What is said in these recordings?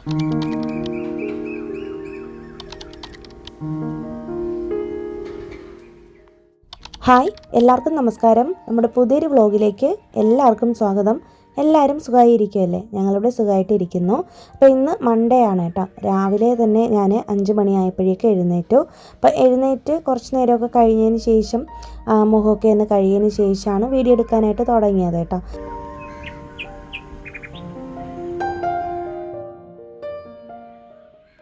Hi, എല്ലാവർക്കും നമസ്കാരം. നമ്മുടെ പുതിയൊരു വ്ളോഗിലേക്ക് എല്ലാവർക്കും സ്വാഗതം. എല്ലാവരും സുഖമായിരിക്കുമല്ലേ? ഞങ്ങളിവിടെ സുഖമായിട്ടിരിക്കുന്നു. അപ്പോൾ ഇന്ന് മൺഡേ ആണ് കേട്ടോ. രാവിലെ തന്നെ ഞാൻ 5 മണിയായപ്പോഴേക്ക് എഴുന്നേറ്റു. അപ്പോൾ എഴുന്നേറ്റ് കുറച്ച് നേരമൊക്കെ കഴിഞ്ഞതിന് ശേഷം മുഖമൊക്കെ ഒന്ന് കഴിയതിന് ശേഷമാണ് വീഡിയോ എടുക്കാനായിട്ട് തുടങ്ങിയത് കേട്ടോ.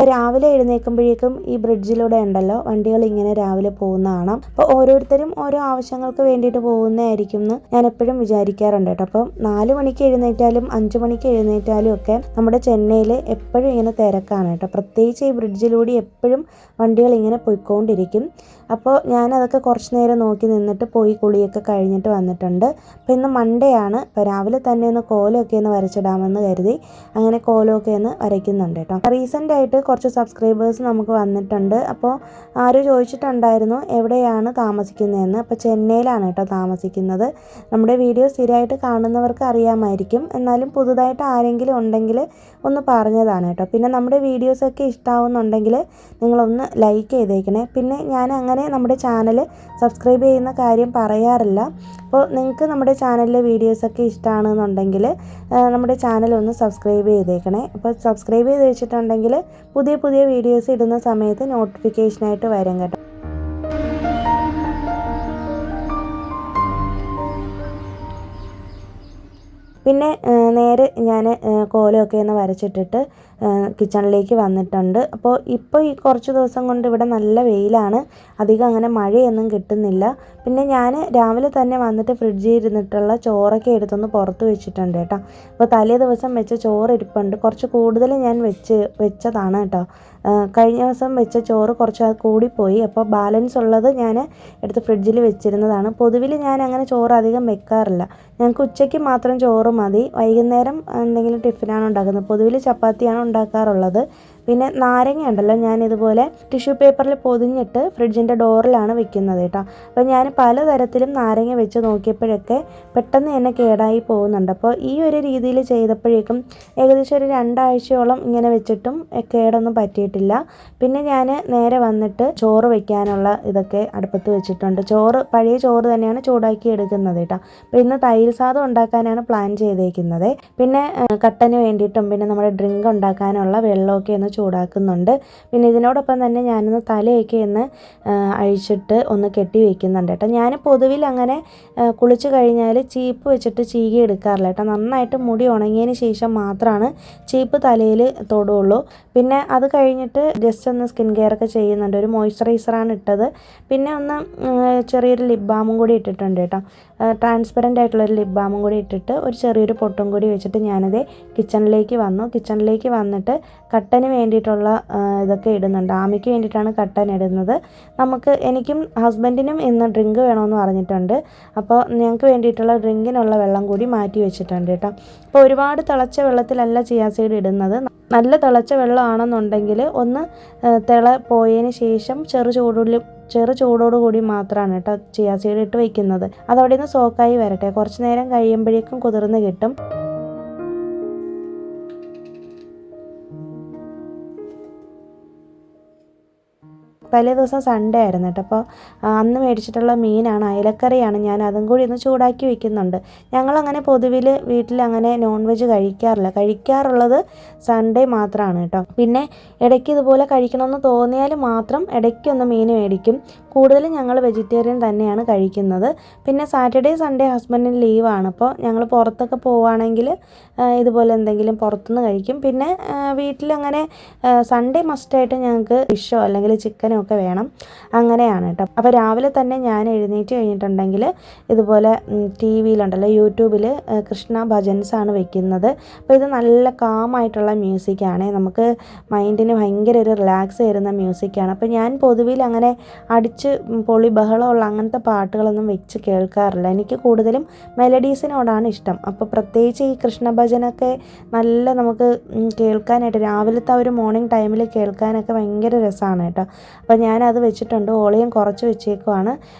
രാവിലെ എഴുന്നേൽക്കുമ്പോഴേക്കും ഈ ബ്രിഡ്ജിലൂടെ ഉണ്ടല്ലോ വണ്ടികൾ ഇങ്ങനെ രാവിലെ പോകുന്ന കാണാം. അപ്പോൾ ഓരോരുത്തരും ഓരോ ആവശ്യങ്ങൾക്ക് വേണ്ടിയിട്ട് പോകുന്നതായിരിക്കും എന്ന് ഞാൻ എപ്പോഴും വിചാരിക്കാറുണ്ട് കേട്ടോ. അപ്പം 4 മണിക്ക് എഴുന്നേറ്റാലും 5 മണിക്ക് എഴുന്നേറ്റാലും ഒക്കെ നമ്മുടെ ചെന്നൈയിൽ എപ്പോഴും ഇങ്ങനെ തിരക്കാണ് കേട്ടോ. പ്രത്യേകിച്ച് ഈ ബ്രിഡ്ജിലൂടെ എപ്പോഴും വണ്ടികൾ ഇങ്ങനെ പോയിക്കൊണ്ടിരിക്കും. അപ്പോൾ ഞാനതൊക്കെ കുറച്ച് നേരം നോക്കി നിന്നിട്ട് പോയി കുളിയൊക്കെ കഴിഞ്ഞിട്ട് വന്നിട്ടുണ്ട്. അപ്പോൾ ഇന്ന് മൺഡേ ആണ്. അപ്പോൾ രാവിലെ തന്നെ ഒന്ന് കോലമൊക്കെ ഒന്ന് വരച്ചിടാമെന്ന് കരുതി അങ്ങനെ കോലമൊക്കെ ഒന്ന് വരയ്ക്കുന്നുണ്ട് കേട്ടോ. റീസെൻ്റ് ആയിട്ട് കുറച്ച് സബ്സ്ക്രൈബേഴ്സ് നമുക്ക് വന്നിട്ടുണ്ട്. അപ്പോൾ ആരും ചോദിച്ചിട്ടുണ്ടായിരുന്നു എവിടെയാണ് താമസിക്കുന്നതെന്ന്. അപ്പോൾ ചെന്നൈയിലാണ് കേട്ടോ താമസിക്കുന്നത്. നമ്മുടെ വീഡിയോ സ്ഥിരമായിട്ട് കാണുന്നവർക്ക് അറിയാമായിരിക്കും. എന്നാലും പുതുതായിട്ട് ആരെങ്കിലും ഉണ്ടെങ്കിൽ ഒന്ന് പറഞ്ഞതാണ് കേട്ടോ. പിന്നെ നമ്മുടെ വീഡിയോസൊക്കെ ഇഷ്ടമാവുന്നുണ്ടെങ്കിൽ നിങ്ങളൊന്ന് ലൈക്ക് ചെയ്തേക്കണേ. പിന്നെ ഞാൻ അങ്ങനെ നമ്മുടെ ചാനൽ സബ്സ്ക്രൈബ് ചെയ്യുന്ന കാര്യം പറയാറില്ല. അപ്പോൾ നിങ്ങൾക്ക് നമ്മുടെ ചാനലിലെ വീഡിയോസൊക്കെ ഇഷ്ടമാണെന്നുണ്ടെങ്കിൽ നമ്മുടെ ചാനൽ ഒന്ന് സബ്സ്ക്രൈബ് ചെയ്തേക്കണേ. അപ്പോൾ സബ്സ്ക്രൈബ് ചെയ്ത് വെച്ചിട്ടുണ്ടെങ്കിൽ പുതിയ പുതിയ വീഡിയോസ് ഇടുന്ന സമയത്ത് നോട്ടിഫിക്കേഷനായിട്ട് വരും കേട്ടോ. പിന്നെ നേരെ ഞാൻ കോലമൊക്കെ ഒന്ന് വരച്ചിട്ടിട്ട് കിച്ചണിലേക്ക് വന്നിട്ടുണ്ട്. അപ്പോൾ ഇപ്പോൾ ഈ കുറച്ച് ദിവസം കൊണ്ട് ഇവിടെ നല്ല വെയിലാണ്, അധികം അങ്ങനെ മഴയൊന്നും കിട്ടുന്നില്ല. പിന്നെ ഞാൻ രാവിലെ തന്നെ വന്നിട്ട് ഫ്രിഡ്ജിൽ ഇരുന്നിട്ടുള്ള ചോറൊക്കെ എടുത്തൊന്ന് പുറത്ത് വെച്ചിട്ടുണ്ട് കേട്ടോ. അപ്പോൾ തലേ ദിവസം വെച്ച ചോറ് ഇരിപ്പുണ്ട്. കുറച്ച് കൂടുതൽ ഞാൻ വെച്ചതാണ് കേട്ടോ. കഴിഞ്ഞ ദിവസം വെച്ച ചോറ് കുറച്ച് കൂടിപ്പോയി. അപ്പോൾ ബാലൻസ് ഉള്ളത് ഞാൻ എടുത്ത് ഫ്രിഡ്ജിൽ വെച്ചിരുന്നതാണ്. പൊതുവിൽ ഞാൻ അങ്ങനെ ചോറ് അധികം വെക്കാറില്ല. ഞങ്ങൾക്ക് ഉച്ചയ്ക്ക് മാത്രം ചോറ് മതി. വൈകുന്നേരം എന്തെങ്കിലും ടിഫിനാണ് ഉണ്ടാക്കുന്നത്. പൊതുവിൽ ചപ്പാത്തിയാണ് ഉണ്ടാക്കാറുള്ളത്. പിന്നെ നാരങ്ങ ഉണ്ടല്ലോ, ഞാനിതുപോലെ ടിഷ്യൂ പേപ്പറിൽ പൊതിഞ്ഞിട്ട് ഫ്രിഡ്ജിൻ്റെ ഡോറിലാണ് വെക്കുന്നത് കേട്ടോ. അപ്പോൾ ഞാൻ പലതരത്തിലും നാരങ്ങ വെച്ച് നോക്കിയപ്പോഴൊക്കെ പെട്ടെന്ന് തന്നെ കേടായി പോകുന്നുണ്ട്. അപ്പോൾ ഈ ഒരു രീതിയിൽ ചെയ്തപ്പോഴേക്കും ഏകദേശം ഒരു 2 ആഴ്ചയോളം ഇങ്ങനെ വെച്ചിട്ടും കേടൊന്നും പറ്റിയിട്ടില്ല. പിന്നെ ഞാൻ നേരെ വന്നിട്ട് ചോറ് വെക്കാനുള്ള ഇതൊക്കെ അടുപ്പത്ത് വെച്ചിട്ടുണ്ട്. പഴയ ചോറ് തന്നെയാണ് ചൂടാക്കി എടുക്കുന്നത് കേട്ടോ. അപ്പോൾ ഇന്ന് തൈര് സാദം ഉണ്ടാക്കാനാണ് പ്ലാൻ ചെയ്തേക്കുന്നത്. പിന്നെ കട്ടന് വേണ്ടിയിട്ടും പിന്നെ നമ്മുടെ ഡ്രിങ്ക് ഉണ്ടാക്കാനുള്ള വെള്ളമൊക്കെ ഒന്ന് ചൂടാക്കുന്നുണ്ട്. പിന്നെ ഇതിനോടൊപ്പം തന്നെ ഞാനൊന്ന് തലയൊക്കെ ഒന്ന് അഴിച്ചിട്ട് ഒന്ന് കെട്ടി വയ്ക്കുന്നുണ്ട് കേട്ടോ. ഞാൻ പൊതുവിൽ അങ്ങനെ കുളിച്ച് കഴിഞ്ഞാൽ ചീപ്പ് വെച്ചിട്ട് ചീകി എടുക്കാറില്ല കേട്ടോ. നന്നായിട്ട് മുടി ഉണങ്ങിയതിന് ശേഷം മാത്രമാണ് ചീപ്പ് തലയിൽ തൊടുള്ളൂ. പിന്നെ അത് കഴിഞ്ഞിട്ട് ജസ്റ്റ് ഒന്ന് സ്കിൻ കെയർ ഒക്കെ ചെയ്യുന്നുണ്ട്. ഒരു മോയ്സ്ചറൈസറാണ് ഇട്ടത്. പിന്നെ ഒന്ന് ചെറിയൊരു ലിപ് ബാമും കൂടി ഇട്ടിട്ടുണ്ട് കേട്ടോ. ട്രാൻസ്പെറൻ്റ് ആയിട്ടുള്ളൊരു ലിപ് ബാമും കൂടി ഇട്ടിട്ട് ഒരു ചെറിയൊരു പൊട്ടും കൂടി വെച്ചിട്ട് ഞാനത് കിച്ചണിലേക്ക് വന്നിട്ട് കട്ടന് വേണ്ടിയിട്ടുള്ള ഇതൊക്കെ ഇടുന്നുണ്ട്. ആമിക്ക് വേണ്ടിയിട്ടാണ് കട്ടൻ ഇടുന്നത്. എനിക്കും ഹസ്ബൻഡിനും ഇന്ന് ഡ്രിങ്ക് വേണമെന്ന് പറഞ്ഞിട്ടുണ്ട്. അപ്പോൾ ഞങ്ങൾക്ക് വേണ്ടിയിട്ടുള്ള ഡ്രിങ്കിനുള്ള വെള്ളം കൂടി മാറ്റി വെച്ചിട്ടുണ്ട് കേട്ടോ. അപ്പോൾ ഒരുപാട് തിളച്ച വെള്ളത്തിലല്ല ചിയാ സീഡ് ഇടുന്നത്. നല്ല തിളച്ച വെള്ളമാണെന്നുണ്ടെങ്കിൽ ഒന്ന് പോയതിന് ശേഷം ചെറു ചൂടോടുകൂടി മാത്രമാണ് കേട്ടോ ചിയാ സീഡ് ഇട്ട് വയ്ക്കുന്നത്. അതവിടെ നിന്ന് സോക്കായി വരട്ടെ. കുറച്ച് നേരം കഴിയുമ്പോഴേക്കും കുതിർന്ന് കിട്ടും. തലേ ദിവസം സൺഡേ ആയിരുന്നു കേട്ടോ. അപ്പോൾ അന്ന് മേടിച്ചിട്ടുള്ള മീനാണ്, അയലക്കറിയാണ്. ഞാൻ അതും കൂടി ഒന്ന് ചൂടാക്കി വയ്ക്കുന്നുണ്ട്. ഞങ്ങളങ്ങനെ പൊതുവിൽ വീട്ടിൽ അങ്ങനെ നോൺ വെജ് കഴിക്കാറുള്ളത് സൺഡേ മാത്രമാണ് കേട്ടോ. പിന്നെ ഇടയ്ക്ക് ഇതുപോലെ കഴിക്കണമെന്ന് തോന്നിയാൽ മാത്രം ഇടയ്ക്കൊന്ന് മീൻ മേടിക്കും. കൂടുതലും ഞങ്ങൾ വെജിറ്റേറിയൻ തന്നെയാണ് കഴിക്കുന്നത്. പിന്നെ സാറ്റർഡേ സൺഡേ ഹസ്ബൻഡിന് ലീവാണ്. അപ്പോൾ ഞങ്ങൾ പുറത്തൊക്കെ പോവുകയാണെങ്കിൽ ഇതുപോലെ എന്തെങ്കിലും പുറത്തുനിന്ന് കഴിക്കും. പിന്നെ വീട്ടിലങ്ങനെ സൺഡേ മസ്റ്റായിട്ട് ഞങ്ങൾക്ക് ഫിഷോ അല്ലെങ്കിൽ ചിക്കനോ ഒക്കെ വേണം. അങ്ങനെയാണ് കേട്ടോ. അപ്പോൾ രാവിലെ തന്നെ ഞാൻ എഴുന്നേറ്റ് കഴിഞ്ഞിട്ടുണ്ടെങ്കിൽ ഇതുപോലെ ടിവിയിലുണ്ടല്ലോ, യൂട്യൂബിൽ കൃഷ്ണ ഭജൻസാണ് വെക്കുന്നത്. അപ്പോൾ ഇത് നല്ല കാമായിട്ടുള്ള മ്യൂസിക്കാണ്. നമുക്ക് മൈൻഡിന് ഭയങ്കര ഒരു റിലാക്സ് തരുന്ന മ്യൂസിക്കാണ്. അപ്പോൾ ഞാൻ പൊതുവിൽ അങ്ങനെ അടിച്ച് പൊളി ബഹളമുള്ള അങ്ങനത്തെ പാട്ടുകളൊന്നും വെച്ച് കേൾക്കാറില്ല. എനിക്ക് കൂടുതലും മെലഡീസിനോടാണ് ഇഷ്ടം. അപ്പോൾ പ്രത്യേകിച്ച് ഈ കൃഷ്ണ ഭജനൊക്കെ നല്ല നമുക്ക് കേൾക്കാനായിട്ട് രാവിലത്തെ ഒരു മോർണിംഗ് ടൈമിൽ കേൾക്കാനൊക്കെ ഭയങ്കര രസമാണ് കേട്ടോ. അപ്പോൾ ഞാനത് വെച്ചിട്ടുണ്ട്, വോളിയം കുറച്ച് വെച്ചേക്കുവാണ്.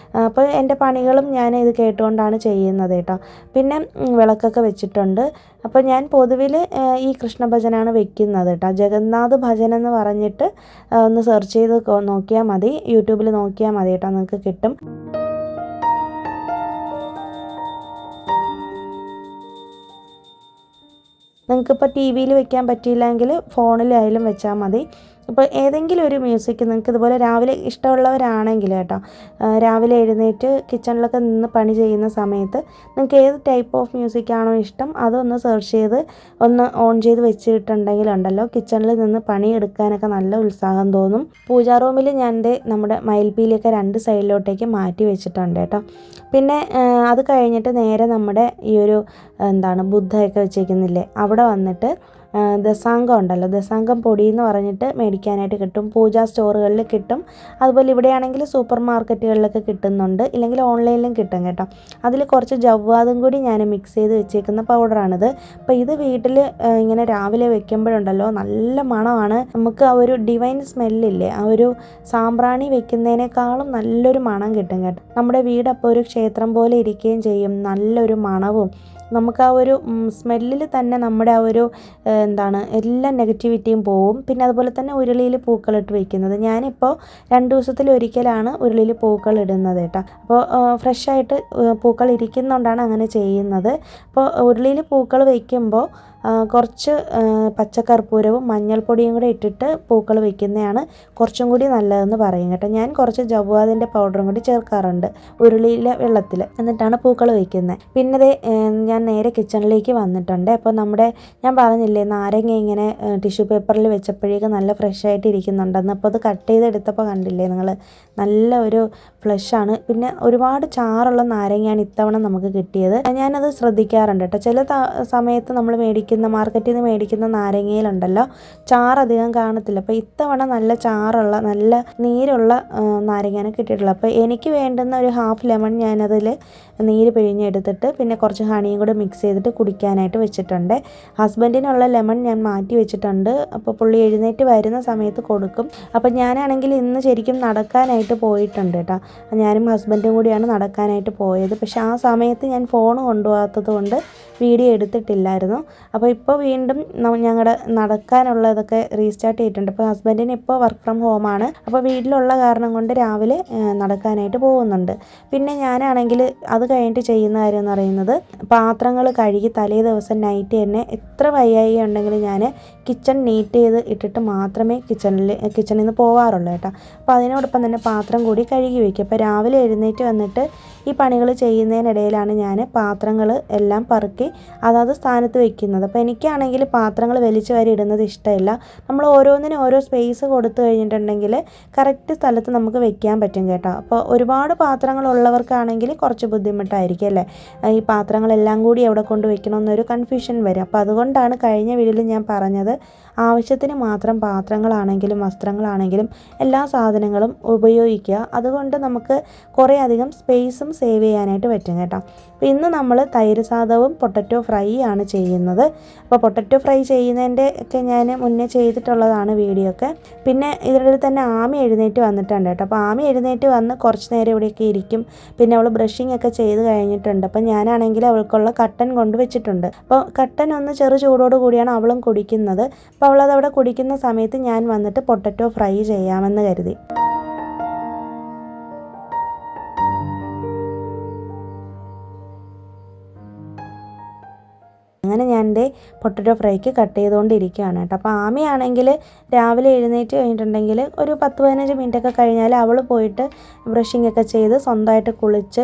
അപ്പോൾ എൻ്റെ പണികളും ഞാൻ ഇത് കേട്ടുകൊണ്ടാണ് ചെയ്യുന്നത് കേട്ടോ. പിന്നെ വിളക്കൊക്കെ വെച്ചിട്ടുണ്ട്. അപ്പോൾ ഞാൻ പൊതുവിൽ ഈ കൃഷ്ണ ഭജനാണ് വെക്കുന്നത് കേട്ടോ. ജഗന്നാഥ് ഭജൻ എന്ന് പറഞ്ഞിട്ട് ഒന്ന് സെർച്ച് ചെയ്ത് നോക്കിയാൽ മതി, യൂട്യൂബിൽ നോക്കിയാൽ മതി കേട്ടോ, നിങ്ങൾക്ക് കിട്ടും. നിങ്ങൾക്കിപ്പോൾ ടി വിയിൽ വെക്കാൻ പറ്റിയില്ലെങ്കിൽ ഫോണിലായാലും വെച്ചാൽ മതി. അപ്പോൾ ഏതെങ്കിലും ഒരു മ്യൂസിക് നിങ്ങൾക്ക് ഇതുപോലെ രാവിലെ ഇഷ്ടമുള്ളവരാണെങ്കിൽ കേട്ടോ, രാവിലെ എഴുന്നേറ്റ് കിച്ചണിലൊക്കെ നിന്ന് പണി ചെയ്യുന്ന സമയത്ത് നിങ്ങൾക്ക് ഏത് ടൈപ്പ് ഓഫ് മ്യൂസിക്കാണോ ഇഷ്ടം അതൊന്ന് സെർച്ച് ചെയ്ത് ഒന്ന് ഓൺ ചെയ്ത് വെച്ചിട്ടുണ്ടെങ്കിലുണ്ടല്ലോ കിച്ചണിൽ നിന്ന് പണിയെടുക്കാനൊക്കെ നല്ല ഉത്സാഹം തോന്നും. പൂജാ റൂമിൽ ഞാൻ നമ്മുടെ മയിൽപ്പീലിയൊക്കെ 2 സൈഡിലോട്ടേക്ക് മാറ്റി വെച്ചിട്ടുണ്ട് കേട്ടോ. പിന്നെ അത് കഴിഞ്ഞിട്ട് നേരെ നമ്മുടെ ഈ ഒരു ബുദ്ധയൊക്കെ വെച്ചേക്കുന്നില്ലേ അവിടെ വന്നിട്ട് ദസാംഗം ഉണ്ടല്ലോ, ദസാംഗം പൊടി എന്ന് പറഞ്ഞിട്ട് മേടിക്കാനായിട്ട് കിട്ടും. പൂജാ സ്റ്റോറുകളിൽ കിട്ടും. അതുപോലെ ഇവിടെയാണെങ്കിൽ സൂപ്പർ മാർക്കറ്റുകളിലൊക്കെ കിട്ടുന്നുണ്ട്, ഇല്ലെങ്കിൽ ഓൺലൈനിലും കിട്ടും കേട്ടോ. അതിൽ കുറച്ച് ജവ്വാദും കൂടി ഞാൻ മിക്സ് ചെയ്ത് വെച്ചേക്കുന്ന പൗഡറാണിത്. അപ്പോൾ ഇത് വീട്ടിൽ ഇങ്ങനെ രാവിലെ വെക്കുമ്പോഴുണ്ടല്ലോ നല്ല മണമാണ്. നമുക്ക് ആ ഒരു ഡിവൈൻ സ്മെല്ലില്ലേ, ആ ഒരു സാമ്പ്രാണി വെക്കുന്നതിനേക്കാളും നല്ലൊരു മണം കിട്ടും കേട്ടോ. നമ്മുടെ വീടപ്പോൾ ഒരു ക്ഷേത്രം പോലെ ഇരിക്കുകയും ചെയ്യും, നല്ലൊരു മണവും. നമുക്ക് ആ ഒരു സ്മെല്ലിൽ തന്നെ നമ്മുടെ ആ ഒരു എല്ലാ നെഗറ്റിവിറ്റിയും പോവും. പിന്നെ അതുപോലെ തന്നെ ഉരുളിയിൽ പൂക്കളിട്ട് വയ്ക്കുന്നത്, ഞാനിപ്പോൾ 2 ദിവസത്തിലൊരിക്കലാണ് ഉരുളിയിൽ പൂക്കൾ ഇടുന്നത് കേട്ടോ. അപ്പോൾ ഫ്രഷായിട്ട് പൂക്കൾ ഇരിക്കുന്നതുകൊണ്ടാണ് അങ്ങനെ ചെയ്യുന്നത്. അപ്പോൾ ഉരുളിയിൽ പൂക്കൾ വയ്ക്കുമ്പോൾ കുറച്ച് പച്ചക്കർപ്പൂരവും മഞ്ഞൾപ്പൊടിയും കൂടെ ഇട്ടിട്ട് പൂക്കൾ വയ്ക്കുന്നതാണ് കുറച്ചും കൂടി നല്ലതെന്ന് പറയും കേട്ടോ. ഞാൻ കുറച്ച് ജവ്വാദിൻ്റെ പൗഡറും കൂടി ചേർക്കാറുണ്ട് ഉരുളിയിലെ വെള്ളത്തിൽ, എന്നിട്ടാണ് പൂക്കൾ വയ്ക്കുന്നത്. പിന്നെ ഞാൻ നേരെ കിച്ചണിലേക്ക് വന്നിട്ടുണ്ട്. അപ്പോൾ ഞാൻ പറഞ്ഞില്ലേ നാരങ്ങ ഇങ്ങനെ ടിഷ്യൂ പേപ്പറിൽ വെച്ചപ്പോഴേക്കും നല്ല ഫ്രഷായിട്ട് ഇരിക്കുന്നുണ്ടെന്ന്. അപ്പോൾ അത് കട്ട് ചെയ്തെടുത്തപ്പോൾ കണ്ടില്ലേ നിങ്ങൾ, നല്ല ഒരു ഫ്ലഷാണ്. പിന്നെ ഒരുപാട് ചാറുള്ള നാരങ്ങയാണ് ഇത്തവണ നമുക്ക് കിട്ടിയത്. ഞാനത് ശ്രദ്ധിക്കാറുണ്ട് കേട്ടോ. ചില സമയത്ത് നമ്മൾ മാർക്കറ്റിൽ നിന്ന് മേടിക്കുന്ന നാരങ്ങയിലുണ്ടല്ലോ ചാറധികം കാണത്തില്ല. അപ്പോൾ ഇത്തവണ നല്ല ചാറുള്ള നല്ല നീരുള്ള നാരങ്ങയാണ് കിട്ടിയിട്ടുള്ളത്. അപ്പോൾ എനിക്ക് വേണ്ടുന്ന ഒരു 1/2 ലെമൺ ഞാനതിൽ നീര് പിഴിഞ്ഞെടുത്തിട്ട് പിന്നെ കുറച്ച് ഹണിയും കൂടെ മിക്സ് ചെയ്തിട്ട് കുടിക്കാനായിട്ട് വെച്ചിട്ടുണ്ട്. ഹസ്ബൻഡിനുള്ള ലെമൺ ഞാൻ മാറ്റി വെച്ചിട്ടുണ്ട്. അപ്പോൾ പുള്ളി എഴുന്നേറ്റ് വരുന്ന സമയത്ത് കൊടുക്കും. അപ്പോൾ ഞാനാണെങ്കിൽ ഇന്ന് ശരിക്കും നടക്കാനായിട്ട് പോയിട്ടുണ്ട് കേട്ടോ. ഞാനും ഹസ്ബൻഡും കൂടിയാണ് നടക്കാനായിട്ട് പോയത്. പക്ഷേ ആ സമയത്ത് ഞാൻ ഫോൺ കൊണ്ടുപോകാത്തത് കൊണ്ട് വീഡിയോ എടുത്തിട്ടില്ലായിരുന്നു. അപ്പോൾ ഇപ്പോൾ വീണ്ടും ഞങ്ങളുടെ നടക്കാനുള്ളതൊക്കെ റീസ്റ്റാർട്ട് ചെയ്തിട്ടുണ്ട്. അപ്പോൾ ഹസ്ബൻഡിന് ഇപ്പോൾ വർക്ക് ഫ്രം ഹോമാണ്. അപ്പോൾ വീട്ടിലുള്ള കാരണം കൊണ്ട് രാവിലെ നടക്കാനായിട്ട് പോകുന്നുണ്ട്. പിന്നെ ഞാനാണെങ്കിൽ അത് കഴിഞ്ഞിട്ട് ചെയ്യുന്ന കാര്യം എന്ന് പറയുന്നത് പാത്രങ്ങൾ കഴുകി തലേ ദിവസം നൈറ്റ് തന്നെ എത്ര വയ്യായി ഉണ്ടെങ്കിലും ഞാൻ കിച്ചൺ നീറ്റ് ചെയ്ത് ഇട്ടിട്ട് മാത്രമേ കിച്ചണിൽ നിന്ന് പോവാറുള്ളൂ കേട്ടോ. അപ്പോൾ അതിനോടൊപ്പം തന്നെ പാത്രം കൂടി കഴുകി വയ്ക്കും. അപ്പോൾ രാവിലെ എഴുന്നേറ്റ് വന്നിട്ട് ഈ പണികൾ ചെയ്യുന്നതിനിടയിലാണ് ഞാൻ പാത്രങ്ങൾ എല്ലാം പറക്കി അതാത് സ്ഥാനത്ത് വെക്കുന്നത്. അപ്പോൾ എനിക്കാണെങ്കിൽ പാത്രങ്ങൾ വലിച്ചു വാരി ഇടുന്നത് ഇഷ്ടമില്ല. നമ്മൾ ഓരോന്നിനും ഓരോ സ്പേസ് കൊടുത്തു കഴിഞ്ഞിട്ടുണ്ടെങ്കിൽ കറക്റ്റ് സ്ഥലത്ത് നമുക്ക് വെക്കാൻ പറ്റും കേട്ടോ. അപ്പോൾ ഒരുപാട് പാത്രങ്ങളുള്ളവർക്കാണെങ്കിൽ കുറച്ച് ബുദ്ധിമുട്ടായിരിക്കും അല്ലേ, ഈ പാത്രങ്ങളെല്ലാം കൂടി എവിടെ കൊണ്ട് വെക്കണമെന്നൊരു കൺഫ്യൂഷൻ വരും. അപ്പോൾ അതുകൊണ്ടാണ് കഴിഞ്ഞ വീഡിയോയിൽ ഞാൻ പറഞ്ഞത് ആവശ്യത്തിന് മാത്രം പാത്രങ്ങളാണെങ്കിലും വസ്ത്രങ്ങളാണെങ്കിലും എല്ലാ സാധനങ്ങളും ഉപയോഗിക്കുക. അതുകൊണ്ട് നമുക്ക് കുറേ അധികം സ്പേസും സേവ് ചെയ്യാനായിട്ട് പറ്റും കേട്ടോ. അപ്പോൾ ഇന്ന് നമ്മൾ തൈര് സാദവും പൊട്ടറ്റോ ഫ്രൈ ആണ് ചെയ്യുന്നത്. അപ്പോൾ പൊട്ടറ്റോ ഫ്രൈ ചെയ്യുന്നതിൻ്റെ ഒക്കെ ഞാൻ മുന്നേ ചെയ്തിട്ടുള്ളതാണ് വീഡിയോ ഒക്കെ. പിന്നെ ഇതിനിടയിൽ തന്നെ ആമി എഴുന്നേറ്റ് വന്നിട്ടുണ്ട് കേട്ടോ. അപ്പോൾ ആമി എഴുന്നേറ്റ് വന്ന് കുറച്ച് നേരം ഇവിടെയൊക്കെ ഇരിക്കും. പിന്നെ അവൾ ബ്രഷിംഗ് ഒക്കെ ചെയ്ത് കഴിഞ്ഞിട്ടുണ്ട്. അപ്പോൾ ഞാനാണെങ്കിൽ അവൾക്കുള്ള കട്ടൻ കൊണ്ട് വെച്ചിട്ടുണ്ട്. അപ്പോൾ കട്ടൻ ഒന്ന് ചെറു ചൂടോട് കൂടിയാണ് അവളും കുടിക്കുന്നത്. അപ്പോൾ അവളതവിടെ കുടിക്കുന്ന സമയത്ത് ഞാൻ വന്നിട്ട് പൊട്ടറ്റോ ഫ്രൈ ചെയ്യാമെന്ന് കരുതി. അങ്ങനെ ഞാൻ പൊട്ടറ്റോ ഫ്രൈക്ക് കട്ട് ചെയ്തുകൊണ്ടിരിക്കുകയാണ് കേട്ടോ. അപ്പോൾ ആമിയാണെങ്കിൽ രാവിലെ എഴുന്നേറ്റ് കഴിഞ്ഞിട്ടുണ്ടെങ്കിൽ ഒരു 10-15 മിനിറ്റൊക്കെ കഴിഞ്ഞാൽ അവൾ പോയിട്ട് ബ്രഷിംഗ് ഒക്കെ ചെയ്ത് സ്വന്തമായിട്ട് കുളിച്ച്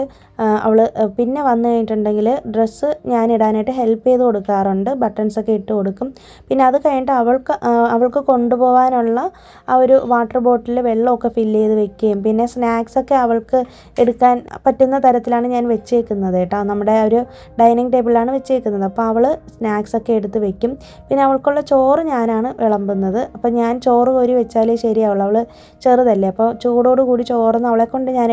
അവൾ പിന്നെ വന്നു കഴിഞ്ഞിട്ടുണ്ടെങ്കിൽ ഡ്രസ്സ് ഞാൻ ഇടാനായിട്ട് ഹെൽപ്പ് ചെയ്ത് കൊടുക്കാറുണ്ട്. ബട്ടൺസൊക്കെ ഇട്ട് കൊടുക്കും. പിന്നെ അത് കഴിഞ്ഞിട്ട് അവൾക്ക് കൊണ്ടുപോകാനുള്ള ആ ഒരു വാട്ടർ ബോട്ടിൽ വെള്ളമൊക്കെ ഫില്ല് ചെയ്ത് വെക്കുകയും പിന്നെ സ്നാക്സൊക്കെ അവൾക്ക് എടുക്കാൻ പറ്റുന്ന തരത്തിലാണ് ഞാൻ വെച്ചേക്കുന്നത് കേട്ടോ. നമ്മുടെ ഒരു ഡൈനിങ് ടേബിളിലാണ് വെച്ചേക്കുന്നത്. അപ്പോൾ അവൾ സ്നാക്സൊക്കെ എടുത്ത് വെക്കും. പിന്നെ അവൾക്കുള്ള ചോറ് ഞാനാണ് വിളമ്പുന്നത്. അപ്പോൾ ഞാൻ ചോറ് കോരി വെച്ചാലേ ശരിയാവുള്ളൂ. അവൾ ചെറുതല്ലേ, അപ്പോൾ ചൂടോട് കൂടി ചോറൊന്നും അവളെക്കൊണ്ട് ഞാൻ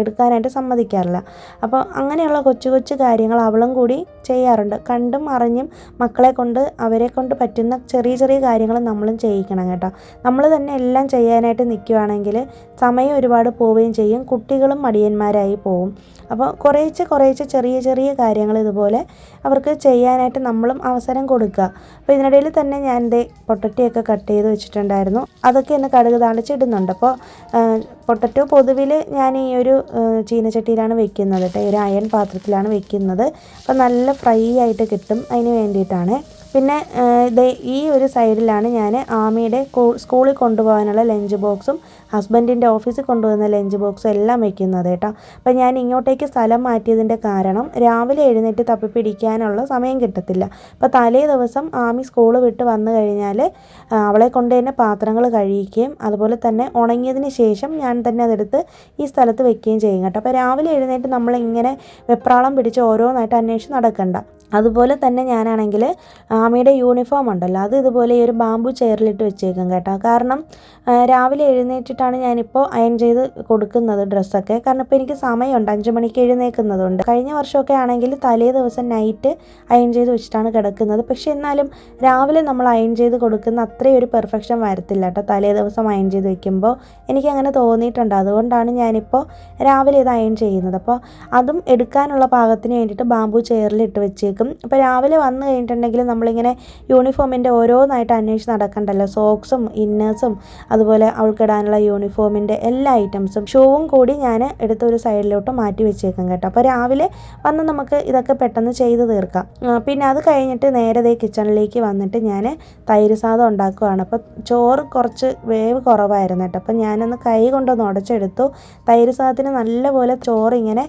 എടുക്കാനായിട്ട് സമ്മതിക്കാറില്ല. അപ്പോൾ അങ്ങനെയുള്ള കൊച്ചു കൊച്ചു കാര്യങ്ങൾ അവളും കൂടി ചെയ്യാറുണ്ട്. കണ്ടും അറിഞ്ഞും മക്കളെ കൊണ്ട് അവരെ കൊണ്ട് പറ്റുന്ന ചെറിയ ചെറിയ കാര്യങ്ങൾ നമ്മളും ചെയ്യിക്കണം കേട്ടോ. നമ്മൾ തന്നെ എല്ലാം ചെയ്യാനായിട്ട് നിൽക്കുകയാണെങ്കിൽ സമയം ഒരുപാട് പോവുകയും ചെയ്യും, കുട്ടികളും മടിയന്മാരായി പോവും. അപ്പോൾ കുറേശ്ശെ ചെറിയ ചെറിയ കാര്യങ്ങൾ ഇതുപോലെ അവർക്ക് ചെയ്യാനായിട്ട് നമ്മളും അവസരം കൊടുക്കുക. അപ്പോൾ ഇതിനിടയിൽ തന്നെ ഞാൻ പൊട്ടറ്റയൊക്കെ കട്ട് ചെയ്ത് വെച്ചിട്ടുണ്ടായിരുന്നു. അതൊക്കെ ഒന്ന് കടുക് താളിച്ചിടുന്നുണ്ട്. അപ്പോൾ പൊട്ടറ്റോ പൊതുവിൽ ഞാൻ ഈ ഒരു ചീനച്ചട്ടിയിലാണ് വെക്കുന്നത് കേട്ടോ, ഒരു അയൺ പാത്രത്തിലാണ് വെക്കുന്നത്. അപ്പോൾ നല്ല ഫ്രൈ ആയിട്ട് കിട്ടും, അതിന് വേണ്ടിയിട്ടാണ്. പിന്നെ ഈ ഒരു സൈഡിലാണ് ഞാൻ ആമിയുടെ സ്കൂളിൽ കൊണ്ടുപോകാനുള്ള ലഞ്ച് ബോക്സും ഹസ്ബൻഡിൻ്റെ ഓഫീസിൽ കൊണ്ടുപോകുന്ന ലഞ്ച് ബോക്സും എല്ലാം വെക്കുന്നത് കേട്ടോ. അപ്പോൾ ഞാൻ ഇങ്ങോട്ടേക്ക് സ്ഥലം മാറ്റിയതിൻ്റെ കാരണം രാവിലെ എഴുന്നേറ്റ് തപ്പിപ്പിടിക്കാനുള്ള സമയം കിട്ടത്തില്ല. അപ്പോൾ തലേ ദിവസം ആമി സ്കൂൾ വിട്ട് വന്നു കഴിഞ്ഞാൽ അവളെ കൊണ്ട് തന്നെ പാത്രങ്ങൾ കഴുകിക്കുകയും അതുപോലെ തന്നെ ഉണങ്ങിയതിന് ശേഷം ഞാൻ തന്നെ അതെടുത്ത് ഈ സ്ഥലത്ത് വെക്കുകയും ചെയ്യും കേട്ടോ. അപ്പോൾ രാവിലെ എഴുന്നേറ്റ് നമ്മളിങ്ങനെ വെപ്രാളം പിടിച്ച് ഓരോന്നായിട്ട് അന്വേഷിച്ച് നടക്കണ്ട. അതുപോലെ തന്നെ ഞാനാണെങ്കിൽ ആമിയുടെ യൂണിഫോം ഉണ്ടല്ലോ, അത് ഇതുപോലെ ഈ ഒരു ബാമ്പു ചെയറിലിട്ട് വെച്ചേക്കും കേട്ടോ. കാരണം രാവിലെ എഴുന്നേറ്റിട്ടാണ് ഞാനിപ്പോൾ അയൺ ചെയ്ത് കൊടുക്കുന്നത് ഡ്രസ്സൊക്കെ. കാരണം ഇപ്പോൾ എനിക്ക് സമയമുണ്ട്, 5 മണിക്ക് എഴുന്നേൽക്കുന്നതുകൊണ്ട്. കഴിഞ്ഞ വർഷമൊക്കെ ആണെങ്കിൽ തലേ ദിവസം നൈറ്റ് അയൺ ചെയ്ത് വെച്ചിട്ടാണ് കിടക്കുന്നത്. പക്ഷേ എന്നാലും രാവിലെ നമ്മൾ അയൺ ചെയ്ത് കൊടുക്കുന്ന അത്രയും ഒരു പെർഫെക്ഷൻ വരത്തില്ല കേട്ടോ തലേ ദിവസം അയൺ ചെയ്ത് വെക്കുമ്പോൾ. എനിക്കങ്ങനെ തോന്നിയിട്ടുണ്ട്. അതുകൊണ്ടാണ് ഞാനിപ്പോൾ രാവിലെ ഇത് അയൺ ചെയ്യുന്നത്. അപ്പോൾ അതും എടുക്കാനുള്ള പാകത്തിന് വേണ്ടിയിട്ട് ബാമ്പു ചെയറിലിട്ട് വെച്ചേക്കും. അപ്പോൾ രാവിലെ വന്നു കഴിഞ്ഞിട്ടുണ്ടെങ്കിൽ നമ്മളിങ്ങനെ യൂണിഫോമിൻ്റെ ഓരോന്നായിട്ട് അന്വേഷിച്ച് നടക്കണ്ടല്ലോ. സോക്സും ഇന്നേഴ്സും അതുപോലെ അവൾക്കിടാനുള്ള യൂണിഫോമിൻ്റെ എല്ലാ ഐറ്റംസും ഷൂവും കൂടി ഞാൻ എടുത്തൊരു സൈഡിലോട്ട് മാറ്റി വെച്ചേക്കും കേട്ടോ. അപ്പോൾ രാവിലെ വന്ന് നമുക്ക് ഇതൊക്കെ പെട്ടെന്ന് ചെയ്ത് തീർക്കാം. പിന്നെ അത് കഴിഞ്ഞിട്ട് നേരെ കിച്ചണിലേക്ക് വന്നിട്ട് ഞാൻ തൈര് സാദം ഉണ്ടാക്കുകയാണ്. അപ്പോൾ ചോറ് കുറച്ച് വേവ് കുറവായിരുന്നു കേട്ടോ. അപ്പോൾ ഞാനൊന്ന് കൈ കൊണ്ടൊന്ന് ഉടച്ചെടുത്തു. തൈര് സാദത്തിന് നല്ലപോലെ ചോറ് ഇങ്ങനെ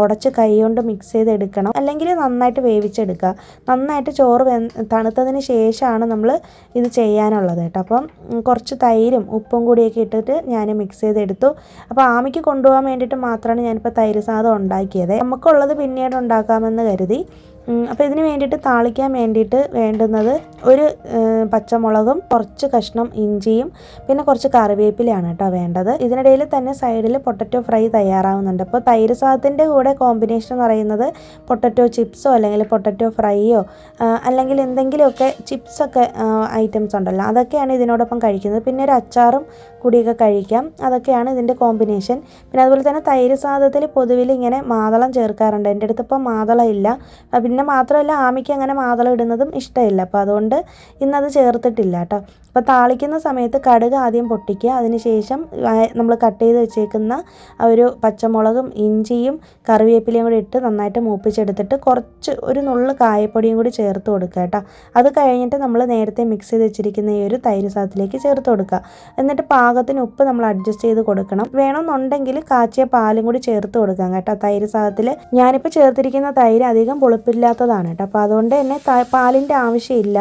ഉടച്ച് കൈ കൊണ്ട് മിക്സ് ചെയ്തെടുക്കണം, അല്ലെങ്കിൽ നന്നായിട്ട് വേവിച്ചെടുക്കുക. നന്നായിട്ട് ചോറ് തണുത്തതിന് ശേഷമാണ് നമ്മൾ ഇത് ചെയ്യാനുള്ളത് കേട്ടോ. അപ്പം കുറച്ച് തൈരും ഉപ്പും കൂടിയൊക്കെ ഇട്ടിട്ട് ഞാൻ മിക്സ് ചെയ്തെടുത്തു. അപ്പോൾ ആമിക്ക് കൊണ്ടുപോകാൻ വേണ്ടിയിട്ട് മാത്രമാണ് ഞാനിപ്പോൾ തൈര് സാദം ഉണ്ടാക്കിയത്. നമുക്കുള്ളത് പിന്നീട് ഉണ്ടാക്കാമെന്ന് കരുതി. അപ്പോൾ ഇതിന് വേണ്ടിയിട്ട് താളിക്കാൻ വേണ്ടിയിട്ട് വേണ്ടുന്നത് ഒരു പച്ചമുളകും കുറച്ച് കഷ്ണം ഇഞ്ചിയും പിന്നെ കുറച്ച് കറിവേപ്പിലയാണ് കേട്ടോ വേണ്ടത്. ഇതിനിടയിൽ തന്നെ സൈഡിൽ പൊട്ടറ്റോ ഫ്രൈ തയ്യാറാവുന്നുണ്ട്. അപ്പോൾ തൈര് സാദത്തിൻ്റെ കൂടെ കോമ്പിനേഷൻ എന്ന് പറയുന്നത് പൊട്ടറ്റോ ചിപ്സോ അല്ലെങ്കിൽ പൊട്ടറ്റോ ഫ്രൈയോ അല്ലെങ്കിൽ എന്തെങ്കിലുമൊക്കെ ചിപ്സൊക്കെ ഐറ്റംസ് ഉണ്ടല്ലോ, അതൊക്കെയാണ് ഇതിനോടൊപ്പം കഴിക്കുന്നത്. പിന്നെ ഒരു അച്ചാറും കൂടിയൊക്കെ കഴിക്കാം, അതൊക്കെയാണ് ഇതിൻ്റെ കോമ്പിനേഷൻ. പിന്നെ അതുപോലെ തന്നെ തൈര് സാദത്തിൽ പൊതുവിൽ ഇങ്ങനെ മാതളം ചേർക്കാറുണ്ട്. എൻ്റെ അടുത്തിപ്പോൾ മാതളം ഇല്ല. പിന്നെ മാത്രമല്ല ആമിക്ക് അങ്ങനെ മാതളം ഇടുന്നതും ഇഷ്ടമില്ല. അപ്പോൾ അതുകൊണ്ട് ഇന്നത് ചേർത്തിട്ടില്ല കേട്ടോ. അപ്പോൾ താളിക്കുന്ന സമയത്ത് കടുക് ആദ്യം പൊട്ടിക്കുക. അതിനുശേഷം നമ്മൾ കട്ട് ചെയ്ത് വെച്ചേക്കുന്ന ഒരു പച്ചമുളകും ഇഞ്ചിയും കറിവേപ്പിലയും കൂടി ഇട്ട് നന്നായിട്ട് മൂപ്പിച്ചെടുത്തിട്ട് കുറച്ച് ഒരു നുള്ളു കായപ്പൊടിയും കൂടി ചേർത്ത് കൊടുക്കുക കേട്ടോ. അത് കഴിഞ്ഞിട്ട് നമ്മൾ നേരത്തെ മിക്സ് ചെയ്ത് വെച്ചിരിക്കുന്ന ഈ ഒരു തൈര് സാദത്തിലേക്ക് ചേർത്ത് കൊടുക്കുക. എന്നിട്ട് പാകത്തിന് ഉപ്പ് നമ്മൾ അഡ്ജസ്റ്റ് ചെയ്ത് കൊടുക്കണം. വേണമെന്നുണ്ടെങ്കിൽ കാച്ചിയ പാലും കൂടി ചേർത്ത് കൊടുക്കാം കേട്ടോ തൈര് സാദത്തിൽ. ഞാനിപ്പോൾ ചേർത്തിരിക്കുന്ന തൈര് അധികം പുളിപ്പില്ലാത്തതാണ് കേട്ടോ. അപ്പോൾ അതുകൊണ്ട് തന്നെ പാലിൻ്റെ ആവശ്യമില്ല.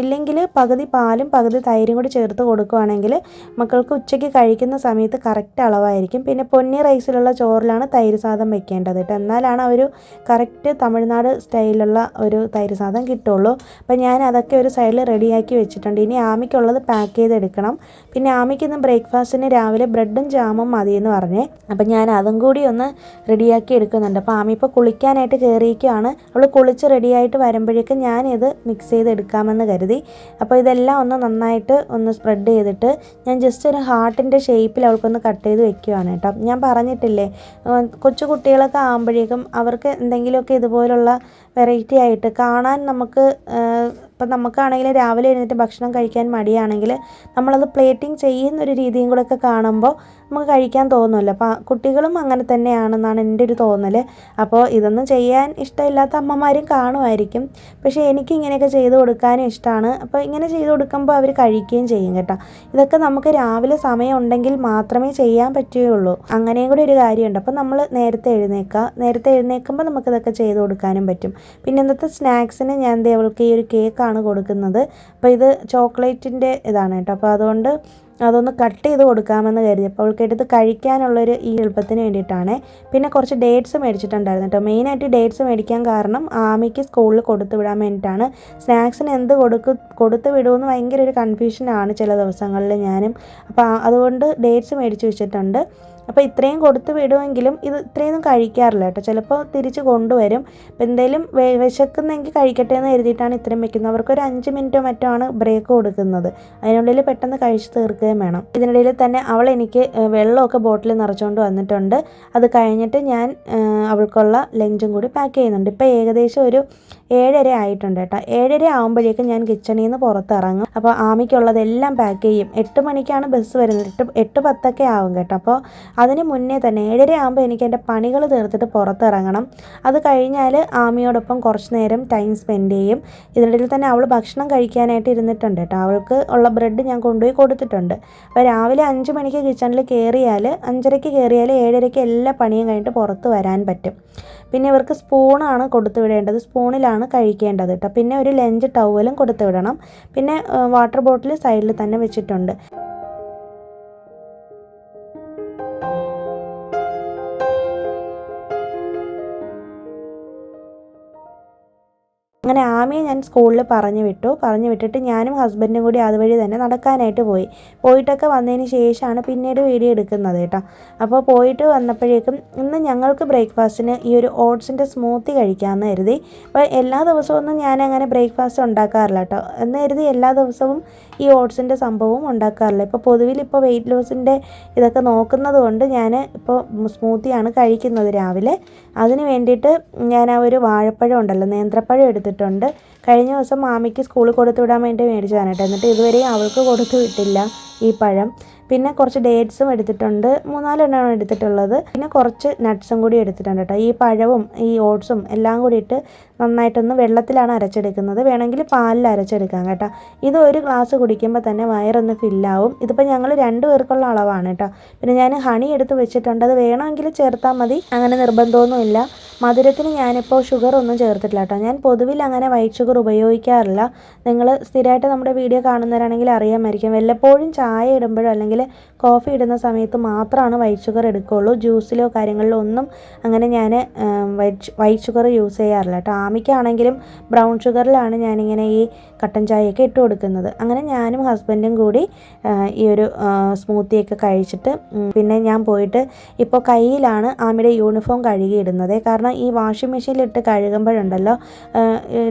ഇല്ലെങ്കിൽ പകുതി പാലും പകുതി തൈരും കൂടി ചേർത്ത് കൊടുക്കുകയാണെങ്കിൽ മക്കൾക്ക് ഉച്ചയ്ക്ക് കഴിക്കുന്ന സമയത്ത് കറക്റ്റ് അളവായിരിക്കും. പിന്നെ പൊന്നി റൈസിലുള്ള ചോറിലാണ് തൈര് സാദം വെക്കേണ്ടത് കേട്ടോ. എന്നാലാണ് ആ ഒരു കറക്റ്റ് തമിഴ്നാട് സ്റ്റൈലുള്ള ഒരു തൈര് സാദം കിട്ടുള്ളൂ. അപ്പോൾ ഞാൻ അതൊക്കെ ഒരു സൈഡിൽ റെഡിയാക്കി വെച്ചിട്ടുണ്ട്. ഇനി ആമിക്കുള്ളത് പാക്ക് ചെയ്തെടുക്കണം. പിന്നെ ആമിക്ക് ഇന്ന് ബ്രേക്ക്ഫാസ്റ്റിന് രാവിലെ ബ്രെഡും ജാമും മതിയെന്ന് പറഞ്ഞേ. അപ്പോൾ ഞാൻ അതും കൂടി ഒന്ന് റെഡിയാക്കി എടുക്കുന്നുണ്ട്. അപ്പോൾ ആമി ഇപ്പോൾ കുളിക്കാനായിട്ട് കയറിയിരിക്കുകയാണ്. അവൾ കുളിച്ച് റെഡിയായിട്ട് വരുമ്പോഴേക്കും ഞാനിത് മിക്സ് ചെയ്തെടുക്കാമെന്ന് കരുതി. അപ്പോൾ ഇതെല്ലാം ഒന്ന് നന്നായിട്ട് ഒന്ന് സ്പ്രെഡ് ചെയ്തിട്ട് ഞാൻ ജസ്റ്റ് ഒരു ഹാർട്ടിൻ്റെ ഷേപ്പിൽ അവൾക്കൊന്ന് കട്ട് ചെയ്ത് വെക്കുകയാണ് കേട്ടോ. ഞാൻ പറഞ്ഞിട്ടില്ലേ, കൊച്ചു കുട്ടികളൊക്കെ ആകുമ്പോഴേക്കും അവർക്ക് എന്തെങ്കിലുമൊക്കെ ഇതുപോലുള്ള വെറൈറ്റി ആയിട്ട് കാണാൻ നമുക്ക് ഇപ്പം നമുക്കാണെങ്കിൽ രാവിലെ എഴുന്നേറ്റ് ഭക്ഷണം കഴിക്കാൻ മടിയാണെങ്കിൽ നമ്മളത് പ്ലേറ്റിംഗ് ചെയ്യുന്നൊരു രീതിയും കൂടെ ഒക്കെ കാണുമ്പോൾ നമുക്ക് കഴിക്കാൻ തോന്നുമല്ലോ. അപ്പോൾ കുട്ടികളും അങ്ങനെ തന്നെയാണെന്നാണ് എൻ്റെ ഒരു തോന്നൽ. അപ്പോൾ ഇതൊന്നും ചെയ്യാൻ ഇഷ്ടമില്ലാത്ത അമ്മമാരും കാണുമായിരിക്കും. പക്ഷേ എനിക്ക് ഇങ്ങനെയൊക്കെ ചെയ്ത് കൊടുക്കാനും ഇഷ്ടമാണ്. അപ്പോൾ ഇങ്ങനെ ചെയ്ത് കൊടുക്കുമ്പോൾ അവർ കഴിക്കുകയും ചെയ്യും കേട്ടോ. ഇതൊക്കെ നമുക്ക് രാവിലെ സമയം ഉണ്ടെങ്കിൽ മാത്രമേ ചെയ്യാൻ പറ്റുകയുള്ളൂ. അങ്ങനെയും കൂടി ഒരു കാര്യമുണ്ട്. അപ്പോൾ നമ്മൾ നേരത്തെ എഴുന്നേൽക്കുമ്പോൾ നമുക്കിതൊക്കെ ചെയ്ത് കൊടുക്കാനും പറ്റും. പിന്നെ ഇന്നത്തെ സ്നാക്സിന് ഞാൻ അവൾക്ക് ഈ ഒരു കേക്കാണ് കൊടുക്കുന്നത്. അപ്പോൾ ഇത് ചോക്ലേറ്റിൻ്റെ ഇതാണ് കേട്ടോ. അപ്പോൾ അതുകൊണ്ട് അതൊന്ന് കട്ട് ചെയ്ത് കൊടുക്കാമെന്ന് കരുതി. അപ്പോൾ അവൾക്കെടുത്ത് കഴിക്കാനുള്ളൊരു ഈ എളുപ്പത്തിന് വേണ്ടിയിട്ടാണ്. പിന്നെ കുറച്ച് ഡേറ്റ്സ് മേടിച്ചിട്ടുണ്ടായിരുന്നു കേട്ടോ. മെയിനായിട്ട് ഡേറ്റ്സ് മേടിക്കാൻ കാരണം ആമിക്ക് സ്കൂളിൽ കൊടുത്തു വിടാൻ വേണ്ടിയിട്ടാണ്. സ്നാക്സിന് എന്ത് കൊടുത്തു വിടുമെന്ന് ഭയങ്കര ഒരു കൺഫ്യൂഷനാണ് ചില ദിവസങ്ങളിൽ ഞാനും. അപ്പോൾ അതുകൊണ്ട് ഡേറ്റ്സ് മേടിച്ച് വെച്ചിട്ടുണ്ട്. അപ്പോൾ ഇത്രയും കൊടുത്ത് വിടുമെങ്കിലും ഇത് ഇത്രയൊന്നും കഴിക്കാറില്ല കേട്ടോ. ചിലപ്പോൾ തിരിച്ച് കൊണ്ടുവരും. അപ്പോൾ എന്തെങ്കിലും വിശക്കുന്നെങ്കിൽ കഴിക്കട്ടെ എന്ന് കരുതിയിട്ടാണ് ഇത്രയും വെക്കുന്നത്. അവർക്കൊരു 5 മിനിറ്റോ മറ്റോ ആണ് ബ്രേക്ക് കൊടുക്കുന്നത്. അതിനുള്ളിൽ പെട്ടെന്ന് കഴിച്ച് തീർക്കുകയും വേണം. ഇതിനിടയിൽ തന്നെ അവൾ എനിക്ക് വെള്ളമൊക്കെ ബോട്ടിൽ നിറച്ചുകൊണ്ട് വന്നിട്ടുണ്ട്. അത് കഴിഞ്ഞിട്ട് ഞാൻ അവൾക്കുള്ള ലഞ്ചും കൂടി പാക്ക് ചെയ്യുന്നുണ്ട്. ഇപ്പോൾ ഏകദേശം ഒരു 7:30 ആയിട്ടുണ്ട് കേട്ടോ. 7:30 ആകുമ്പോഴേക്കും ഞാൻ കിച്ചണിൽ നിന്ന് പുറത്തിറങ്ങും. അപ്പോൾ ആമിക്കുള്ളതെല്ലാം പാക്ക് ചെയ്യും. 8 മണിക്കാണ് ബസ് വരുന്നത്. 8:10 ആവും കേട്ടോ. അപ്പോൾ അതിന് മുന്നേ തന്നെ 7:30 ആകുമ്പോൾ എനിക്ക് എൻ്റെ പണികൾ തീർത്തിട്ട് പുറത്തിറങ്ങണം. അത് കഴിഞ്ഞാൽ ആമിയോടൊപ്പം കുറച്ച് നേരം ടൈം സ്പെൻഡ് ചെയ്യും. ഇതിനിടയിൽ തന്നെ അവൾ ഭക്ഷണം കഴിക്കാനായിട്ട് ഇരുന്നിട്ടുണ്ട് കേട്ടോ. അവൾക്ക് ഉള്ള ബ്രെഡ് ഞാൻ കൊണ്ടുപോയി കൊടുത്തിട്ടുണ്ട്. അപ്പോൾ രാവിലെ 5 മണിക്ക് കിച്ചണിൽ കയറിയാൽ 5:30 കയറിയാൽ 7:30 എല്ലാ പണിയും കഴിഞ്ഞിട്ട് പുറത്ത് വരാൻ പറ്റും. പിന്നെ ഇവർക്ക് സ്പൂണാണ് കൊടുത്തു വിടേണ്ടത്. സ്പൂണിലാണ് കഴിക്കേണ്ടത് കേട്ടോ. പിന്നെ ഒരു ലഞ്ച് ടവലും കൊടുത്തു വിടണം. പിന്നെ വാട്ടർ ബോട്ടിൽ സൈഡിൽ തന്നെ വെച്ചിട്ടുണ്ട്. അങ്ങനെ ആമിയെ ഞാൻ സ്കൂളിൽ പറഞ്ഞു വിട്ടിട്ട് ഞാനും ഹസ്ബൻഡും കൂടി അതുവഴി തന്നെ നടക്കാനായിട്ട് പോയിട്ടൊക്കെ വന്നതിന് ശേഷമാണ് പിന്നീട് വീഡിയോ എടുക്കുന്നത് കേട്ടോ. അപ്പോൾ പോയിട്ട് വന്നപ്പോഴേക്കും ഇന്ന് ഞങ്ങൾക്ക് ബ്രേക്ക്ഫാസ്റ്റിന് ഈ ഒരു ഓട്സിൻ്റെ സ്മൂത്തി കഴിക്കാമെന്ന് കരുതി. അപ്പോൾ എല്ലാ ദിവസമൊന്നും ഞാനങ്ങനെ ബ്രേക്ക്ഫാസ്റ്റ് ഉണ്ടാക്കാറില്ല കേട്ടോ. എന്ന് കരുതി എല്ലാ ദിവസവും ഈ ഓട്സിൻ്റെ സംഭവവും ഉണ്ടാക്കാറില്ല. ഇപ്പോൾ പൊതുവിൽ ഇപ്പോൾ വെയിറ്റ് ലോസിൻ്റെ ഇതൊക്കെ നോക്കുന്നത് കൊണ്ട് ഞാൻ ഇപ്പോൾ സ്മൂത്തിയാണ് കഴിക്കുന്നത് രാവിലെ. അതിന് വേണ്ടിയിട്ട് ഞാൻ ആ ഒരു വാഴപ്പഴം ഉണ്ടല്ലോ, നേന്ത്രപ്പഴം എടുത്തിട്ടുണ്ട്. കഴിഞ്ഞ ദിവസം മാമിക്ക് സ്കൂളിൽ കൊടുത്തു വിടാൻ വേണ്ടി മേടിച്ചതാണ് കേട്ടോ. എന്നിട്ട് ഇതുവരെയും അവൾക്ക് കൊടുത്തു വിട്ടില്ല ഈ പഴം. പിന്നെ കുറച്ച് ഡേറ്റ്സും എടുത്തിട്ടുണ്ട്. 3-4 എണ്ണമാണ് എടുത്തിട്ടുള്ളത്. പിന്നെ കുറച്ച് നട്ട്സും കൂടി എടുത്തിട്ടുണ്ട് കേട്ടോ. ഈ പഴവും ഈ ഓട്സും എല്ലാം കൂടി ഇട്ട് നന്നായിട്ടൊന്ന് വെള്ളത്തിലാണ് അരച്ചെടുക്കുന്നത്. വേണമെങ്കിൽ പാലിൽ അരച്ചെടുക്കാം കേട്ടോ. ഇത് ഒരു ഗ്ലാസ് കുടിക്കുമ്പോൾ തന്നെ വയറൊന്ന് ഫില്ലാവും. ഇതിപ്പോൾ ഞങ്ങൾ 2 പേർക്കുള്ള അളവാണ് കേട്ടോ. പിന്നെ ഞാൻ ഹണി എടുത്ത് വെച്ചിട്ടുണ്ട്. അത് വേണമെങ്കിൽ ചേർത്താൽ മതി, അങ്ങനെ നിർബന്ധമൊന്നുമില്ല. മധുരത്തിന് ഞാനിപ്പോൾ ഷുഗർ ഒന്നും ചേർത്തിട്ടില്ല കേട്ടോ. ഞാൻ പൊതുവിൽ അങ്ങനെ വൈറ്റ് ഷുഗർ ഉപയോഗിക്കാറില്ല. നിങ്ങൾ സ്ഥിരമായിട്ട് നമ്മുടെ വീഡിയോ കാണുന്നവരാണെങ്കിൽ അറിയാമായിരിക്കും. വല്ലപ്പോഴും ചായ ഇടുമ്പോഴോ അല്ലെങ്കിൽ കോഫി ഇടുന്ന സമയത്ത് മാത്രമാണ് വൈറ്റ് ഷുഗർ എടുക്കുകയുള്ളൂ. ജ്യൂസിലോ കാര്യങ്ങളിലോ ഒന്നും അങ്ങനെ ഞാൻ വൈറ്റ് ഷുഗർ യൂസ് ചെയ്യാറില്ല കേട്ടോ. ആമിക്കാണെങ്കിലും ബ്രൗൺ ഷുഗറിലാണ് ഞാനിങ്ങനെ ഈ കട്ടൻ ചായയൊക്കെ ഇട്ട് കൊടുക്കുന്നത്. അങ്ങനെ ഞാനും ഹസ്ബൻഡും കൂടി ഈ ഒരു സ്മൂത്തിയൊക്കെ കഴിച്ചിട്ട് പിന്നെ ഞാൻ പോയിട്ട് ഇപ്പോൾ കയ്യിലാണ് ആമിയുടെ യൂണിഫോം കഴുകിയിടുന്നത്. കാരണം ഈ വാഷിംഗ് മെഷീനിലിട്ട് കഴുകുമ്പോഴുണ്ടല്ലോ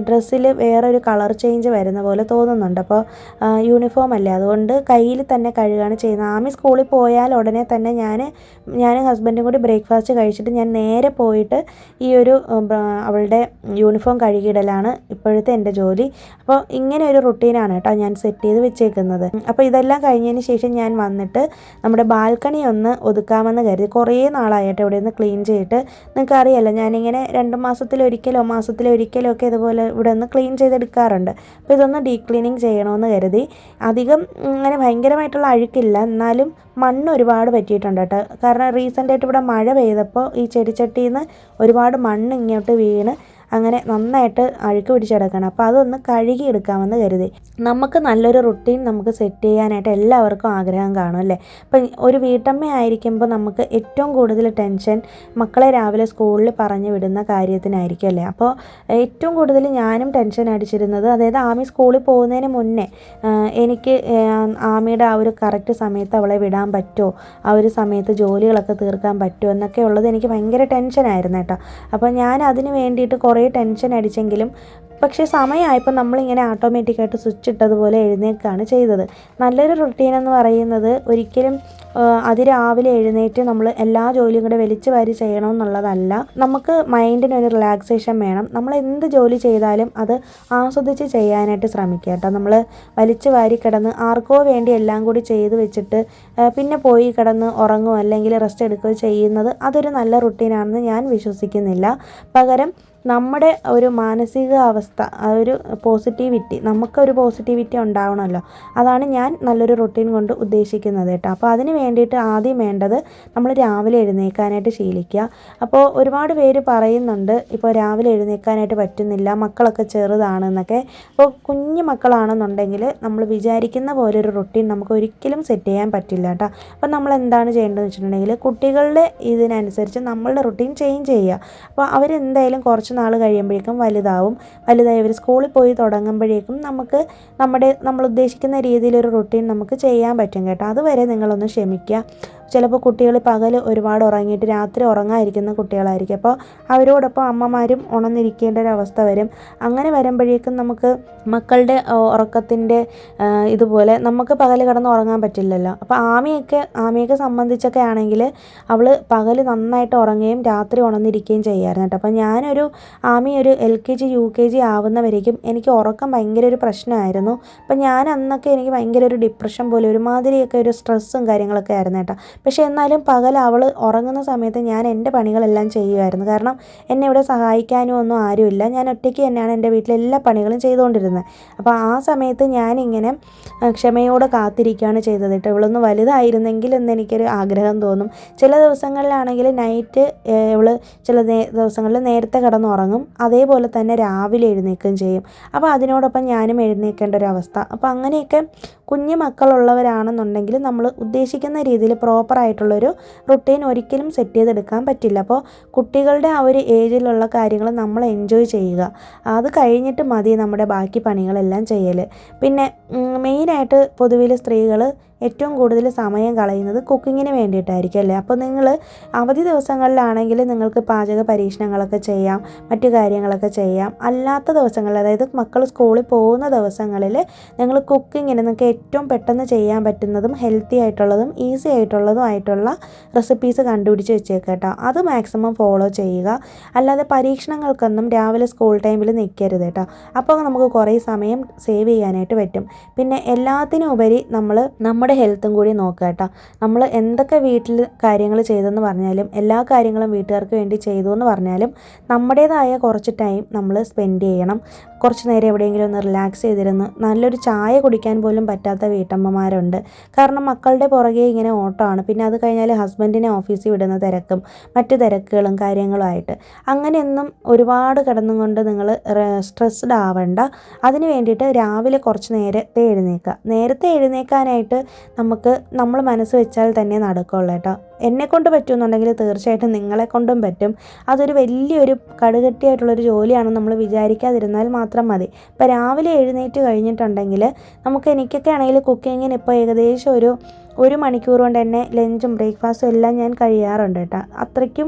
ഡ്രസ്സിൽ വേറൊരു കളർ ചേഞ്ച് വരുന്ന പോലെ തോന്നുന്നുണ്ട്. അപ്പോൾ യൂണിഫോം അല്ലേ, അതുകൊണ്ട് കയ്യിൽ തന്നെ കഴുകുകയാണ് ചെയ്യുന്നത്. ആമി സ്കൂളിൽ പോയാൽ ഉടനെ തന്നെ ഞാനും ഹസ്ബൻഡും കൂടി ബ്രേക്ക്ഫാസ്റ്റ് കഴിച്ചിട്ട് ഞാൻ നേരെ പോയിട്ട് ഈ ഒരു അവളുടെ യൂണിഫോം കഴുകിയിടലാണ് ഇപ്പോഴത്തെ എൻ്റെ ജോലി. അപ്പോൾ ഇങ്ങനെ ഒരു റുട്ടീനാണ് കേട്ടോ ഞാൻ സെറ്റ് ചെയ്ത് വെച്ചേക്കുന്നത്. അപ്പോൾ ഇതെല്ലാം കഴിഞ്ഞതിന് ശേഷം ഞാൻ വന്നിട്ട് നമ്മുടെ ബാൽക്കണി ഒന്ന് ഒതുക്കാമെന്ന് കരുതി. കുറേ നാളായിട്ട് ഇവിടെ നിന്ന് ക്ലീൻ ചെയ്തിട്ട്. നിങ്ങൾക്കറിയാമല്ലോ, ഞാനിങ്ങനെ 2 മാസത്തിലൊരിക്കലോ ഒക്കെ ഇതുപോലെ ഇവിടെ ഒന്ന് ക്ലീൻ ചെയ്തെടുക്കാറുണ്ട്. അപ്പോൾ ഇതൊന്ന് ഡീപ് ക്ലീനിങ് ചെയ്യണമെന്ന് കരുതി. അധികം അങ്ങനെ ഭയങ്കരമായിട്ടുള്ള അഴുക്കില്ല, എന്നാലും മണ്ണ് ഒരുപാട് പറ്റിയിട്ടുണ്ട് കേട്ടോ. കാരണം റീസെൻ്റായിട്ട് ഇവിടെ മഴ പെയ്തപ്പോൾ ഈ ചെടിച്ചട്ടിയിൽ നിന്ന് ഒരുപാട് മണ്ണ് ഇങ്ങോട്ട് വീണ് അങ്ങനെ നന്നായിട്ട് അഴുക്ക് പിടിച്ച് കിടക്കണം. അപ്പോൾ അതൊന്ന് കഴുകി എടുക്കാമെന്ന് കരുതി. നമുക്ക് നല്ലൊരു റുട്ടീൻ നമുക്ക് സെറ്റ് ചെയ്യാനായിട്ട് എല്ലാവർക്കും ആഗ്രഹം കാണും അല്ലേ. അപ്പം ഒരു വീട്ടമ്മ ആയിരിക്കുമ്പോൾ നമുക്ക് ഏറ്റവും കൂടുതൽ ടെൻഷൻ മക്കളെ രാവിലെ സ്കൂളിൽ പറഞ്ഞു വിടുന്ന കാര്യത്തിനായിരിക്കും അല്ലേ. അപ്പോൾ ഏറ്റവും കൂടുതൽ ഞാനും ടെൻഷൻ അടിച്ചിരുന്നത്, അതായത് ആമി സ്കൂളിൽ പോകുന്നതിന് മുന്നേ എനിക്ക് ആമിയുടെ ആ ഒരു കറക്റ്റ് സമയത്ത് അവളെ വിടാൻ പറ്റുമോ, ആ ഒരു സമയത്ത് ജോലികളൊക്കെ തീർക്കാൻ പറ്റുമോ എന്നൊക്കെ ഉള്ളത് എനിക്ക് ഭയങ്കര ടെൻഷനായിരുന്നു കേട്ടോ. അപ്പോൾ ഞാൻ അതിന് വേണ്ടിയിട്ട് കുറേ ടെൻഷൻ അടിച്ചെങ്കിലും പക്ഷേ സമയമായപ്പോൾ നമ്മളിങ്ങനെ ഓട്ടോമാറ്റിക്കായിട്ട് സ്വിച്ച് ഇട്ടതുപോലെ എഴുന്നേൽക്കുകയാണ് ചെയ്തത്. നല്ലൊരു റുട്ടീൻ എന്ന് പറയുന്നത് ഒരിക്കലും അതിരാവിലെ എഴുന്നേറ്റ് നമ്മൾ എല്ലാ ജോലിയും കൂടെ വലിച്ചു വാരി ചെയ്യണമെന്നുള്ളതല്ല. നമുക്ക് മൈൻഡിനൊരു റിലാക്സേഷൻ വേണം. നമ്മൾ എന്ത് ജോലി ചെയ്താലും അത് ആസ്വദിച്ച് ചെയ്യാനായിട്ട് ശ്രമിക്കുക കേട്ടോ. നമ്മൾ വലിച്ചു വാരി കിടന്ന് ആർക്കോ വേണ്ടി എല്ലാം കൂടി ചെയ്ത് വെച്ചിട്ട് പിന്നെ പോയി കിടന്ന് ഉറങ്ങുകയോ അല്ലെങ്കിൽ റെസ്റ്റ് എടുക്കുകയോ ചെയ്യുന്നത് അതൊരു നല്ല റുട്ടീനാണെന്ന് ഞാൻ വിശ്വസിക്കുന്നില്ല. പകരം നമ്മുടെ ഒരു മാനസികാവസ്ഥ, ആ ഒരു പോസിറ്റിവിറ്റി, നമുക്കൊരു പോസിറ്റിവിറ്റി ഉണ്ടാവണമല്ലോ. അതാണ് ഞാൻ നല്ലൊരു റൊട്ടീൻ കൊണ്ട് ഉദ്ദേശിക്കുന്നത് കേട്ടോ. അപ്പോൾ അതിന് വേണ്ടിയിട്ട് ആദ്യം വേണ്ടത് നമ്മൾ രാവിലെ എഴുന്നേൽക്കാനായിട്ട് ശീലിക്കുക. അപ്പോൾ ഒരുപാട് പേര് പറയുന്നുണ്ട് ഇപ്പോൾ രാവിലെ എഴുന്നേൽക്കാനായിട്ട് പറ്റുന്നില്ല, മക്കളൊക്കെ ചെറുതാണെന്നൊക്കെ. അപ്പോൾ കുഞ്ഞു മക്കളാണെന്നുണ്ടെങ്കിൽ നമ്മൾ വിചാരിക്കുന്ന പോലെ ഒരു റൊട്ടീൻ നമുക്ക് ഒരിക്കലും സെറ്റ് ചെയ്യാൻ പറ്റില്ല കേട്ടോ. അപ്പം നമ്മൾ എന്താണ് ചെയ്യേണ്ടതെന്ന് വെച്ചിട്ടുണ്ടെങ്കിൽ കുട്ടികളുടെ ഇതിനനുസരിച്ച് നമ്മളുടെ റൊട്ടീൻ ചേഞ്ച് ചെയ്യുക. അപ്പോൾ അവരെന്തായാലും കുറച്ച് നാൾ കഴിയുമ്പോഴേക്കും വലുതായി അവർ സ്കൂളിൽ പോയി തുടങ്ങുമ്പോഴേക്കും നമുക്ക് നമ്മൾ ഉദ്ദേശിക്കുന്ന രീതിയിലൊരു റൊട്ടീൻ നമുക്ക് ചെയ്യാൻ പറ്റും കേട്ടോ. അതുവരെ നിങ്ങളൊന്ന് ക്ഷമിക്കുക. ചിലപ്പോൾ കുട്ടികൾ പകൽ ഒരുപാട് ഉറങ്ങിയിട്ട് രാത്രി ഉറങ്ങാതിരിക്കുന്ന കുട്ടികളായിരിക്കും. അപ്പോൾ അവരോടൊപ്പം അമ്മമാരും ഉണർന്നിരിക്കേണ്ട ഒരവസ്ഥ വരും. അങ്ങനെ വരുമ്പോഴേക്കും നമുക്ക് മക്കളുടെ ഉറക്കത്തിൻ്റെ ഇതുപോലെ നമുക്ക് പകൽ കിടന്ന് ഉറങ്ങാൻ പറ്റില്ലല്ലോ. അപ്പോൾ ആമിയൊക്കെ സംബന്ധിച്ചൊക്കെ ആണെങ്കിൽ അവൾ പകൽ നന്നായിട്ട് ഉറങ്ങുകയും രാത്രി ഉണർന്നിരിക്കുകയും ചെയ്യായിരുന്നു കേട്ടോ. അപ്പോൾ ഞാനൊരു ഒരു LKG UKG ആവുന്നവരേക്കും എനിക്ക് ഉറക്കം ഭയങ്കര ഒരു പ്രശ്നമായിരുന്നു. അപ്പോൾ ഞാൻ അന്നൊക്കെ എനിക്ക് ഭയങ്കര ഒരു ഡിപ്രഷൻ പോലെ ഒരുമാതിരിയൊക്കെ ഒരു സ്ട്രെസ്സും കാര്യങ്ങളൊക്കെ ആയിരുന്നു കേട്ടോ. പക്ഷേ എന്നാലും പകൽ അവൾ ഉറങ്ങുന്ന സമയത്ത് ഞാൻ എൻ്റെ പണികളെല്ലാം ചെയ്യുമായിരുന്നു. കാരണം എന്നെ ഇവിടെ സഹായിക്കാനും ഒന്നും ആരുമില്ല. ഞാൻ ഒറ്റയ്ക്ക് തന്നെയാണ് എൻ്റെ വീട്ടിലെ എല്ലാ പണികളും ചെയ്തുകൊണ്ടിരുന്നത്. അപ്പോൾ ആ സമയത്ത് ഞാനിങ്ങനെ ക്ഷമയോടെ കാത്തിരിക്കുകയാണ് ചെയ്തത് കേട്ടോ. ഇവളൊന്ന് വലുതായിരുന്നെങ്കിൽ എന്ന് എനിക്കൊരു ആഗ്രഹം തോന്നും. ചില ദിവസങ്ങളിലാണെങ്കിൽ നൈറ്റ് ഇവൾ ചില ദിവസങ്ങളിൽ നേരത്തെ കിടന്നുറങ്ങും, അതേപോലെ തന്നെ രാവിലെ എഴുന്നേൽക്കുകയും ചെയ്യും. അപ്പോൾ അതിനോടൊപ്പം ഞാനും എഴുന്നേൽക്കേണ്ട ഒരു അവസ്ഥ. അപ്പോൾ അങ്ങനെയൊക്കെ കുഞ്ഞു മക്കളുള്ളവരാണെന്നുണ്ടെങ്കിൽ നമ്മൾ ഉദ്ദേശിക്കുന്ന രീതിയിൽ പ്രോപ്പറായിട്ടുള്ളൊരു റുട്ടീൻ ഒരിക്കലും സെറ്റ് ചെയ്തെടുക്കാൻ പറ്റില്ല. അപ്പോൾ കുട്ടികളുടെ ആ ഒരു ഏജിലുള്ള കാര്യങ്ങൾ നമ്മൾ എൻജോയ് ചെയ്യുക. അത് കഴിഞ്ഞിട്ട് മതി നമ്മുടെ ബാക്കി പണികളെല്ലാം ചെയ്യൽ. പിന്നെ മെയിനായിട്ട് പൊതുവിൽ സ്ത്രീകൾ ഏറ്റവും കൂടുതൽ സമയം കളയുന്നത് കുക്കിങ്ങിന് വേണ്ടിയിട്ടായിരിക്കും അല്ലേ. അപ്പോൾ നിങ്ങൾ അവധി ദിവസങ്ങളിലാണെങ്കിൽ നിങ്ങൾക്ക് പാചക പരീക്ഷണങ്ങളൊക്കെ ചെയ്യാം, മറ്റു കാര്യങ്ങളൊക്കെ ചെയ്യാം. അല്ലാത്ത ദിവസങ്ങളിൽ, അതായത് മക്കൾ സ്കൂളിൽ പോകുന്ന ദിവസങ്ങളിൽ നിങ്ങൾ കുക്കിങ്ങിന് നിങ്ങൾക്ക് ഏറ്റവും പെട്ടെന്ന് ചെയ്യാൻ പറ്റുന്നതും ഹെൽത്തി ആയിട്ടുള്ളതും ഈസി ആയിട്ടുള്ള റെസിപ്പീസ് കണ്ടുപിടിച്ച് വെച്ചേക്കുക കേട്ടോ. അത് മാക്സിമം ഫോളോ ചെയ്യുക. അല്ലാതെ പരീക്ഷണങ്ങൾക്കൊന്നും രാവിലെ സ്കൂൾ ടൈമിൽ നിൽക്കരുത് കേട്ടോ. അപ്പോൾ നമുക്ക് കുറേ സമയം സേവ് ചെയ്യാനായിട്ട് പറ്റും. പിന്നെ എല്ലാത്തിനും ഉപരി നമ്മുടെ ഹെൽത്തും കൂടി നോക്കുക കേട്ടോ. നമ്മൾ എന്തൊക്കെ വീട്ടിൽ കാര്യങ്ങൾ ചെയ്തെന്ന് പറഞ്ഞാലും എല്ലാ കാര്യങ്ങളും വീട്ടുകാർക്ക് വേണ്ടി ചെയ്തു എന്ന് പറഞ്ഞാലും നമ്മുടേതായ കുറച്ച് ടൈം നമ്മൾ സ്പെൻഡ് ചെയ്യണം. കുറച്ച് നേരം എവിടെയെങ്കിലും ഒന്ന് റിലാക്സ് ചെയ്തിരുന്ന് നല്ലൊരു ചായ കുടിക്കാൻ പോലും പറ്റാത്ത വീട്ടമ്മമാരുണ്ട്. കാരണം മക്കളുടെ പുറകെ ഇങ്ങനെ ഓട്ടമാണ്. പിന്നെ അത് കഴിഞ്ഞാൽ ഹസ്ബൻഡിനെ ഓഫീസിൽ വിടുന്ന തിരക്കും മറ്റ് തിരക്കുകളും കാര്യങ്ങളുമായിട്ട് അങ്ങനെയൊന്നും ഒരുപാട് കിടന്നും കൊണ്ട് നിങ്ങൾ സ്ട്രെസ്ഡ് ആവണ്ട. അതിന് വേണ്ടിയിട്ട് രാവിലെ കുറച്ച് നേരത്തെ എഴുന്നേൽക്കാനായിട്ട് നമ്മൾ മനസ്സ് വെച്ചാൽ തന്നെ നടക്കുള്ളൂ കേട്ടോ. എന്നെക്കൊണ്ട് പറ്റുമെന്നുണ്ടെങ്കിൽ തീർച്ചയായിട്ടും നിങ്ങളെക്കൊണ്ടും പറ്റും. അതൊരു വലിയൊരു കടുകട്ടിയായിട്ടുള്ളൊരു ജോലിയാണെന്ന് നമ്മൾ വിചാരിക്കാതിരുന്നാൽ മാത്രം മതി. ഇപ്പോൾ രാവിലെ എഴുന്നേറ്റ് കഴിഞ്ഞിട്ടുണ്ടെങ്കിൽ എനിക്കൊക്കെ ആണെങ്കിൽ കുക്കിങ്ങിന് ഇപ്പോൾ ഏകദേശം ഒരു മണിക്കൂർ കൊണ്ട് തന്നെ ലഞ്ചും ബ്രേക്ക്ഫാസ്റ്റും എല്ലാം ഞാൻ കഴിയാറുണ്ട് കേട്ടോ. അത്രയ്ക്കും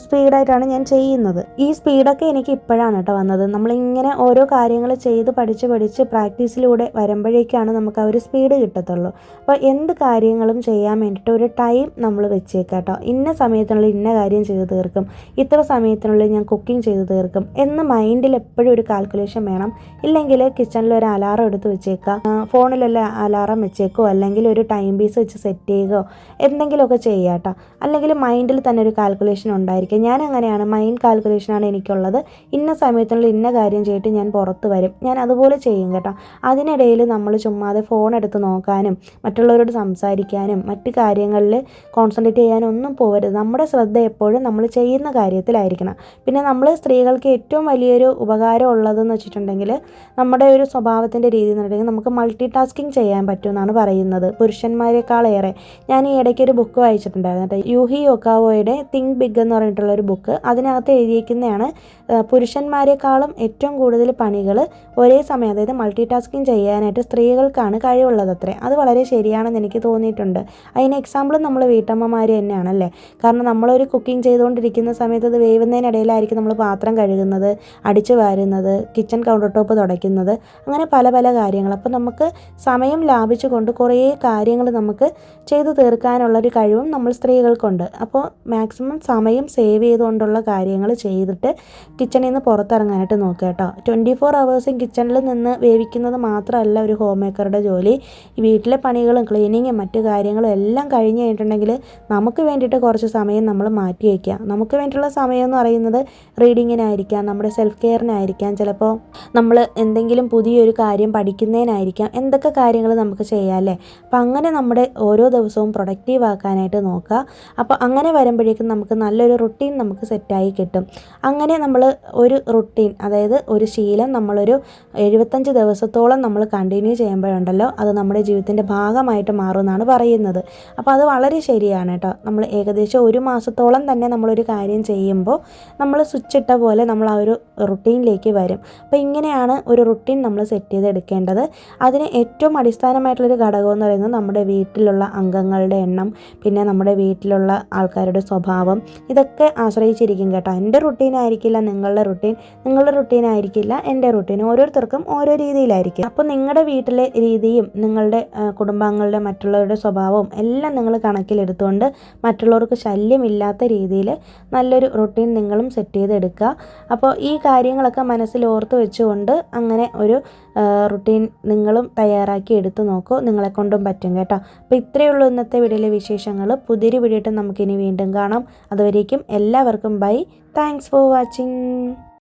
സ്പീഡായിട്ടാണ് ഞാൻ ചെയ്യുന്നത്. ഈ സ്പീഡൊക്കെ എനിക്ക് ഇപ്പോഴാണ് കേട്ടോ വന്നത്. നമ്മളിങ്ങനെ ഓരോ കാര്യങ്ങൾ ചെയ്ത് പഠിച്ച് പ്രാക്ടീസിലൂടെ വരുമ്പോഴേക്കാണ് നമുക്ക് ആ ഒരു സ്പീഡ് കിട്ടത്തുള്ളൂ. അപ്പോൾ എന്ത് കാര്യങ്ങളും ചെയ്യാൻ വേണ്ടിയിട്ട് ഒരു ടൈം നമ്മൾ വെച്ചേക്കാം കേട്ടോ. ഇന്ന സമയത്തിനുള്ളിൽ ഇന്ന കാര്യം ചെയ്ത് തീർക്കും, ഇത്ര സമയത്തിനുള്ളിൽ ഞാൻ കുക്കിംഗ് ചെയ്ത് തീർക്കും എന്ന് മൈൻഡിൽ എപ്പോഴും ഒരു കാൽക്കുലേഷൻ വേണം. ഇല്ലെങ്കിൽ കിച്ചണിൽ ഒരു അലാറം എടുത്ത് വെച്ചേക്കുക, ഫോണിലെല്ലാം അലാറം വെച്ചേക്കോ, അല്ലെങ്കിൽ ഒരു ടൈം പീസ് വെച്ച് സെറ്റ് ചെയ്യുകയോ എന്തെങ്കിലുമൊക്കെ ചെയ്യുക കേട്ടോ. അല്ലെങ്കിൽ മൈൻഡിൽ തന്നെ ഒരു കാൽക്കുലേഷൻ ഉണ്ടായിരിക്കും. ഞാൻ അങ്ങനെയാണ്, മൈൻഡ് കാൽക്കുലേഷനാണ് എനിക്കുള്ളത്. ഇന്ന സമയത്തിനുള്ളിൽ ഇന്ന കാര്യം ചെയ്തിട്ട് ഞാൻ പുറത്ത് വരും, ഞാൻ അതുപോലെ ചെയ്യും കേട്ടോ. അതിനിടയിൽ നമ്മൾ ചുമ്മാതെ ഫോൺ എടുത്ത് നോക്കാനും മറ്റുള്ളവരോട് സംസാരിക്കാനും മറ്റ് കാര്യങ്ങളിൽ കോൺസെൻട്രേറ്റ് ചെയ്യാനും ഒന്നും പോകരുത്. നമ്മുടെ ശ്രദ്ധ എപ്പോഴും നമ്മൾ ചെയ്യുന്ന കാര്യത്തിലായിരിക്കണം. പിന്നെ നമ്മൾ സ്ത്രീകൾക്ക് ഏറ്റവും വലിയൊരു ഉപകാരം ഉള്ളതെന്ന് വെച്ചിട്ടുണ്ടെങ്കിൽ നമ്മുടെ ഒരു സ്വഭാവത്തിൻ്റെ രീതി എന്നുണ്ടെങ്കിൽ നമുക്ക് മൾട്ടി ടാസ്കിങ് ചെയ്യാൻ പറ്റുമെന്നാണ് പറയുന്നത്, പുരുഷന്മാരെക്കാളേറെ. ഞാൻ ഈ ഇടയ്ക്കൊരു ബുക്ക് വായിച്ചിട്ടുണ്ടായിരുന്നു കേട്ടോ, യൂഹി ഒക്കാവോയുടെ തിങ്ക് ബിഗ് എന്ന് പറഞ്ഞിട്ടുള്ളൊരു ബുക്ക്. അതിനകത്ത് എഴുതിയിരിക്കുന്നതാണ് പുരുഷന്മാരെക്കാളും ഏറ്റവും കൂടുതൽ പണികൾ ഒരേ സമയം, അതായത് മൾട്ടി ടാസ്കിങ് ചെയ്യാനായിട്ട് സ്ത്രീകൾക്കാണ് കഴിവുള്ളതത്രേ. അത് വളരെ ശരിയാണെന്ന് എനിക്ക് തോന്നിയിട്ടുണ്ട്. അതിന് എക്സാമ്പിൾ നമ്മൾ വീട്ടമ്മമാർ തന്നെയാണല്ലേ. കാരണം നമ്മളൊരു കുക്കിംഗ് ചെയ്തുകൊണ്ടിരിക്കുന്ന സമയത്ത് അത് വേവുന്നതിനിടയിലായിരിക്കും നമ്മൾ പാത്രം കഴുകുന്നത്, അടിച്ചു വാരുന്നത്, കിച്ചൺ കൗണ്ടർ ടോപ്പ് തുടയ്ക്കുന്നത്, അങ്ങനെ പല കാര്യങ്ങൾ. അപ്പോൾ നമുക്ക് സമയം ലാഭിച്ചുകൊണ്ട് കുറേ കാര്യങ്ങൾ നമുക്ക് നമുക്ക് ചെയ്തു തീർക്കാനുള്ളൊരു കഴിവും നമ്മൾ സ്ത്രീകൾക്കുണ്ട്. അപ്പോൾ മാക്സിമം സമയം സേവ് ചെയ്തുകൊണ്ടുള്ള കാര്യങ്ങൾ ചെയ്തിട്ട് കിച്ചണിൽ നിന്ന് പുറത്തിറങ്ങാനായിട്ട് നോക്കുക കേട്ടോ. 24 ഹവേഴ്സും കിച്ചണിൽ നിന്ന് വേവിക്കുന്നത് മാത്രമല്ല ഒരു ഹോം മേക്കറുടെ ജോലി. ഈ വീട്ടിലെ പണികളും ക്ലീനിങ്ങും മറ്റു കാര്യങ്ങളും എല്ലാം കഴിഞ്ഞ് കഴിഞ്ഞിട്ടുണ്ടെങ്കിൽ നമുക്ക് വേണ്ടിയിട്ട് കുറച്ച് സമയം നമ്മൾ മാറ്റി വയ്ക്കുക. നമുക്ക് വേണ്ടിയിട്ടുള്ള സമയം എന്ന് പറയുന്നത് റീഡിങ്ങിനായിരിക്കാം, നമ്മുടെ സെൽഫ് കെയറിനായിരിക്കാം, ചിലപ്പോൾ നമ്മൾ എന്തെങ്കിലും പുതിയൊരു കാര്യം പഠിക്കുന്നതിനായിരിക്കാം, എന്തൊക്കെ കാര്യങ്ങൾ നമുക്ക് ചെയ്യാം അല്ലേ. അപ്പം അങ്ങനെ നമ്മുടെ ഓരോ ദിവസവും പ്രൊഡക്റ്റീവ് ആക്കാനായിട്ട് നോക്കുക. അപ്പോൾ അങ്ങനെ വരുമ്പോഴേക്കും നമുക്ക് നല്ലൊരു റുട്ടീൻ നമുക്ക് സെറ്റായി കിട്ടും. അങ്ങനെ നമ്മൾ ഒരു റുട്ടീൻ, അതായത് ഒരു ശീലം നമ്മളൊരു 75 ദിവസത്തോളം നമ്മൾ കണ്ടിന്യൂ ചെയ്യുമ്പോഴുണ്ടല്ലോ അത് നമ്മുടെ ജീവിതത്തിൻ്റെ ഭാഗമായിട്ട് മാറുമെന്നാണ് പറയുന്നത്. അപ്പോൾ അത് വളരെ ശരിയാണ് കേട്ടോ. നമ്മൾ ഏകദേശം 1 മാസത്തോളം തന്നെ നമ്മളൊരു കാര്യം ചെയ്യുമ്പോൾ നമ്മൾ സ്വിച്ച് ഇട്ട പോലെ നമ്മൾ ആ ഒരു റുട്ടീനിലേക്ക് വരും. അപ്പോൾ ഇങ്ങനെയാണ് ഒരു റുട്ടീൻ നമ്മൾ സെറ്റ് ചെയ്തെടുക്കേണ്ടത്. അതിന് ഏറ്റവും അടിസ്ഥാനമായിട്ടുള്ളൊരു ഘടകം എന്ന് പറയുന്നത് നമ്മുടെ വീട്ടിലുള്ള അംഗങ്ങളുടെ എണ്ണം, പിന്നെ നമ്മുടെ വീട്ടിലുള്ള ആൾക്കാരുടെ സ്വഭാവം, ഇതൊക്കെ ആശ്രയിച്ചിരിക്കും കേട്ടോ. എൻ്റെ റുട്ടീൻ ആയിരിക്കില്ല നിങ്ങളുടെ റുട്ടീൻ, നിങ്ങളുടെ റുട്ടീൻ ആയിരിക്കില്ല എൻ്റെ റുട്ടീൻ. ഓരോരുത്തർക്കും ഓരോ രീതിയിലായിരിക്കും. അപ്പോൾ നിങ്ങളുടെ വീട്ടിലെ രീതിയും നിങ്ങളുടെ കുടുംബാംഗങ്ങളുടെ മറ്റുള്ളവരുടെ സ്വഭാവവും എല്ലാം നിങ്ങൾ കണക്കിലെടുത്തുകൊണ്ട് മറ്റുള്ളവർക്ക് ശല്യമില്ലാത്ത രീതിയിൽ നല്ലൊരു റുട്ടീൻ നിങ്ങളും സെറ്റ് ചെയ്തെടുക്കുക. അപ്പോൾ ഈ കാര്യങ്ങളൊക്കെ മനസ്സിൽ ഓർത്ത് വെച്ചുകൊണ്ട് അങ്ങനെ ഒരു റുട്ടീൻ നിങ്ങളും തയ്യാറാക്കി എടുത്ത് നോക്കൂ. നിങ്ങളെക്കൊണ്ടും പറ്റും കേട്ടോ. അപ്പോൾ ഇത്രയേ ഉള്ളൂ ഇന്നത്തെ വീഡിയോയിലെ വിശേഷങ്ങൾ. പുതിയൊരു വീഡിയോ ആയിട്ട് നമുക്കിനി വീണ്ടും കാണാം. അതുവരേക്കും എല്ലാവർക്കും ബൈ. Thanks for watching.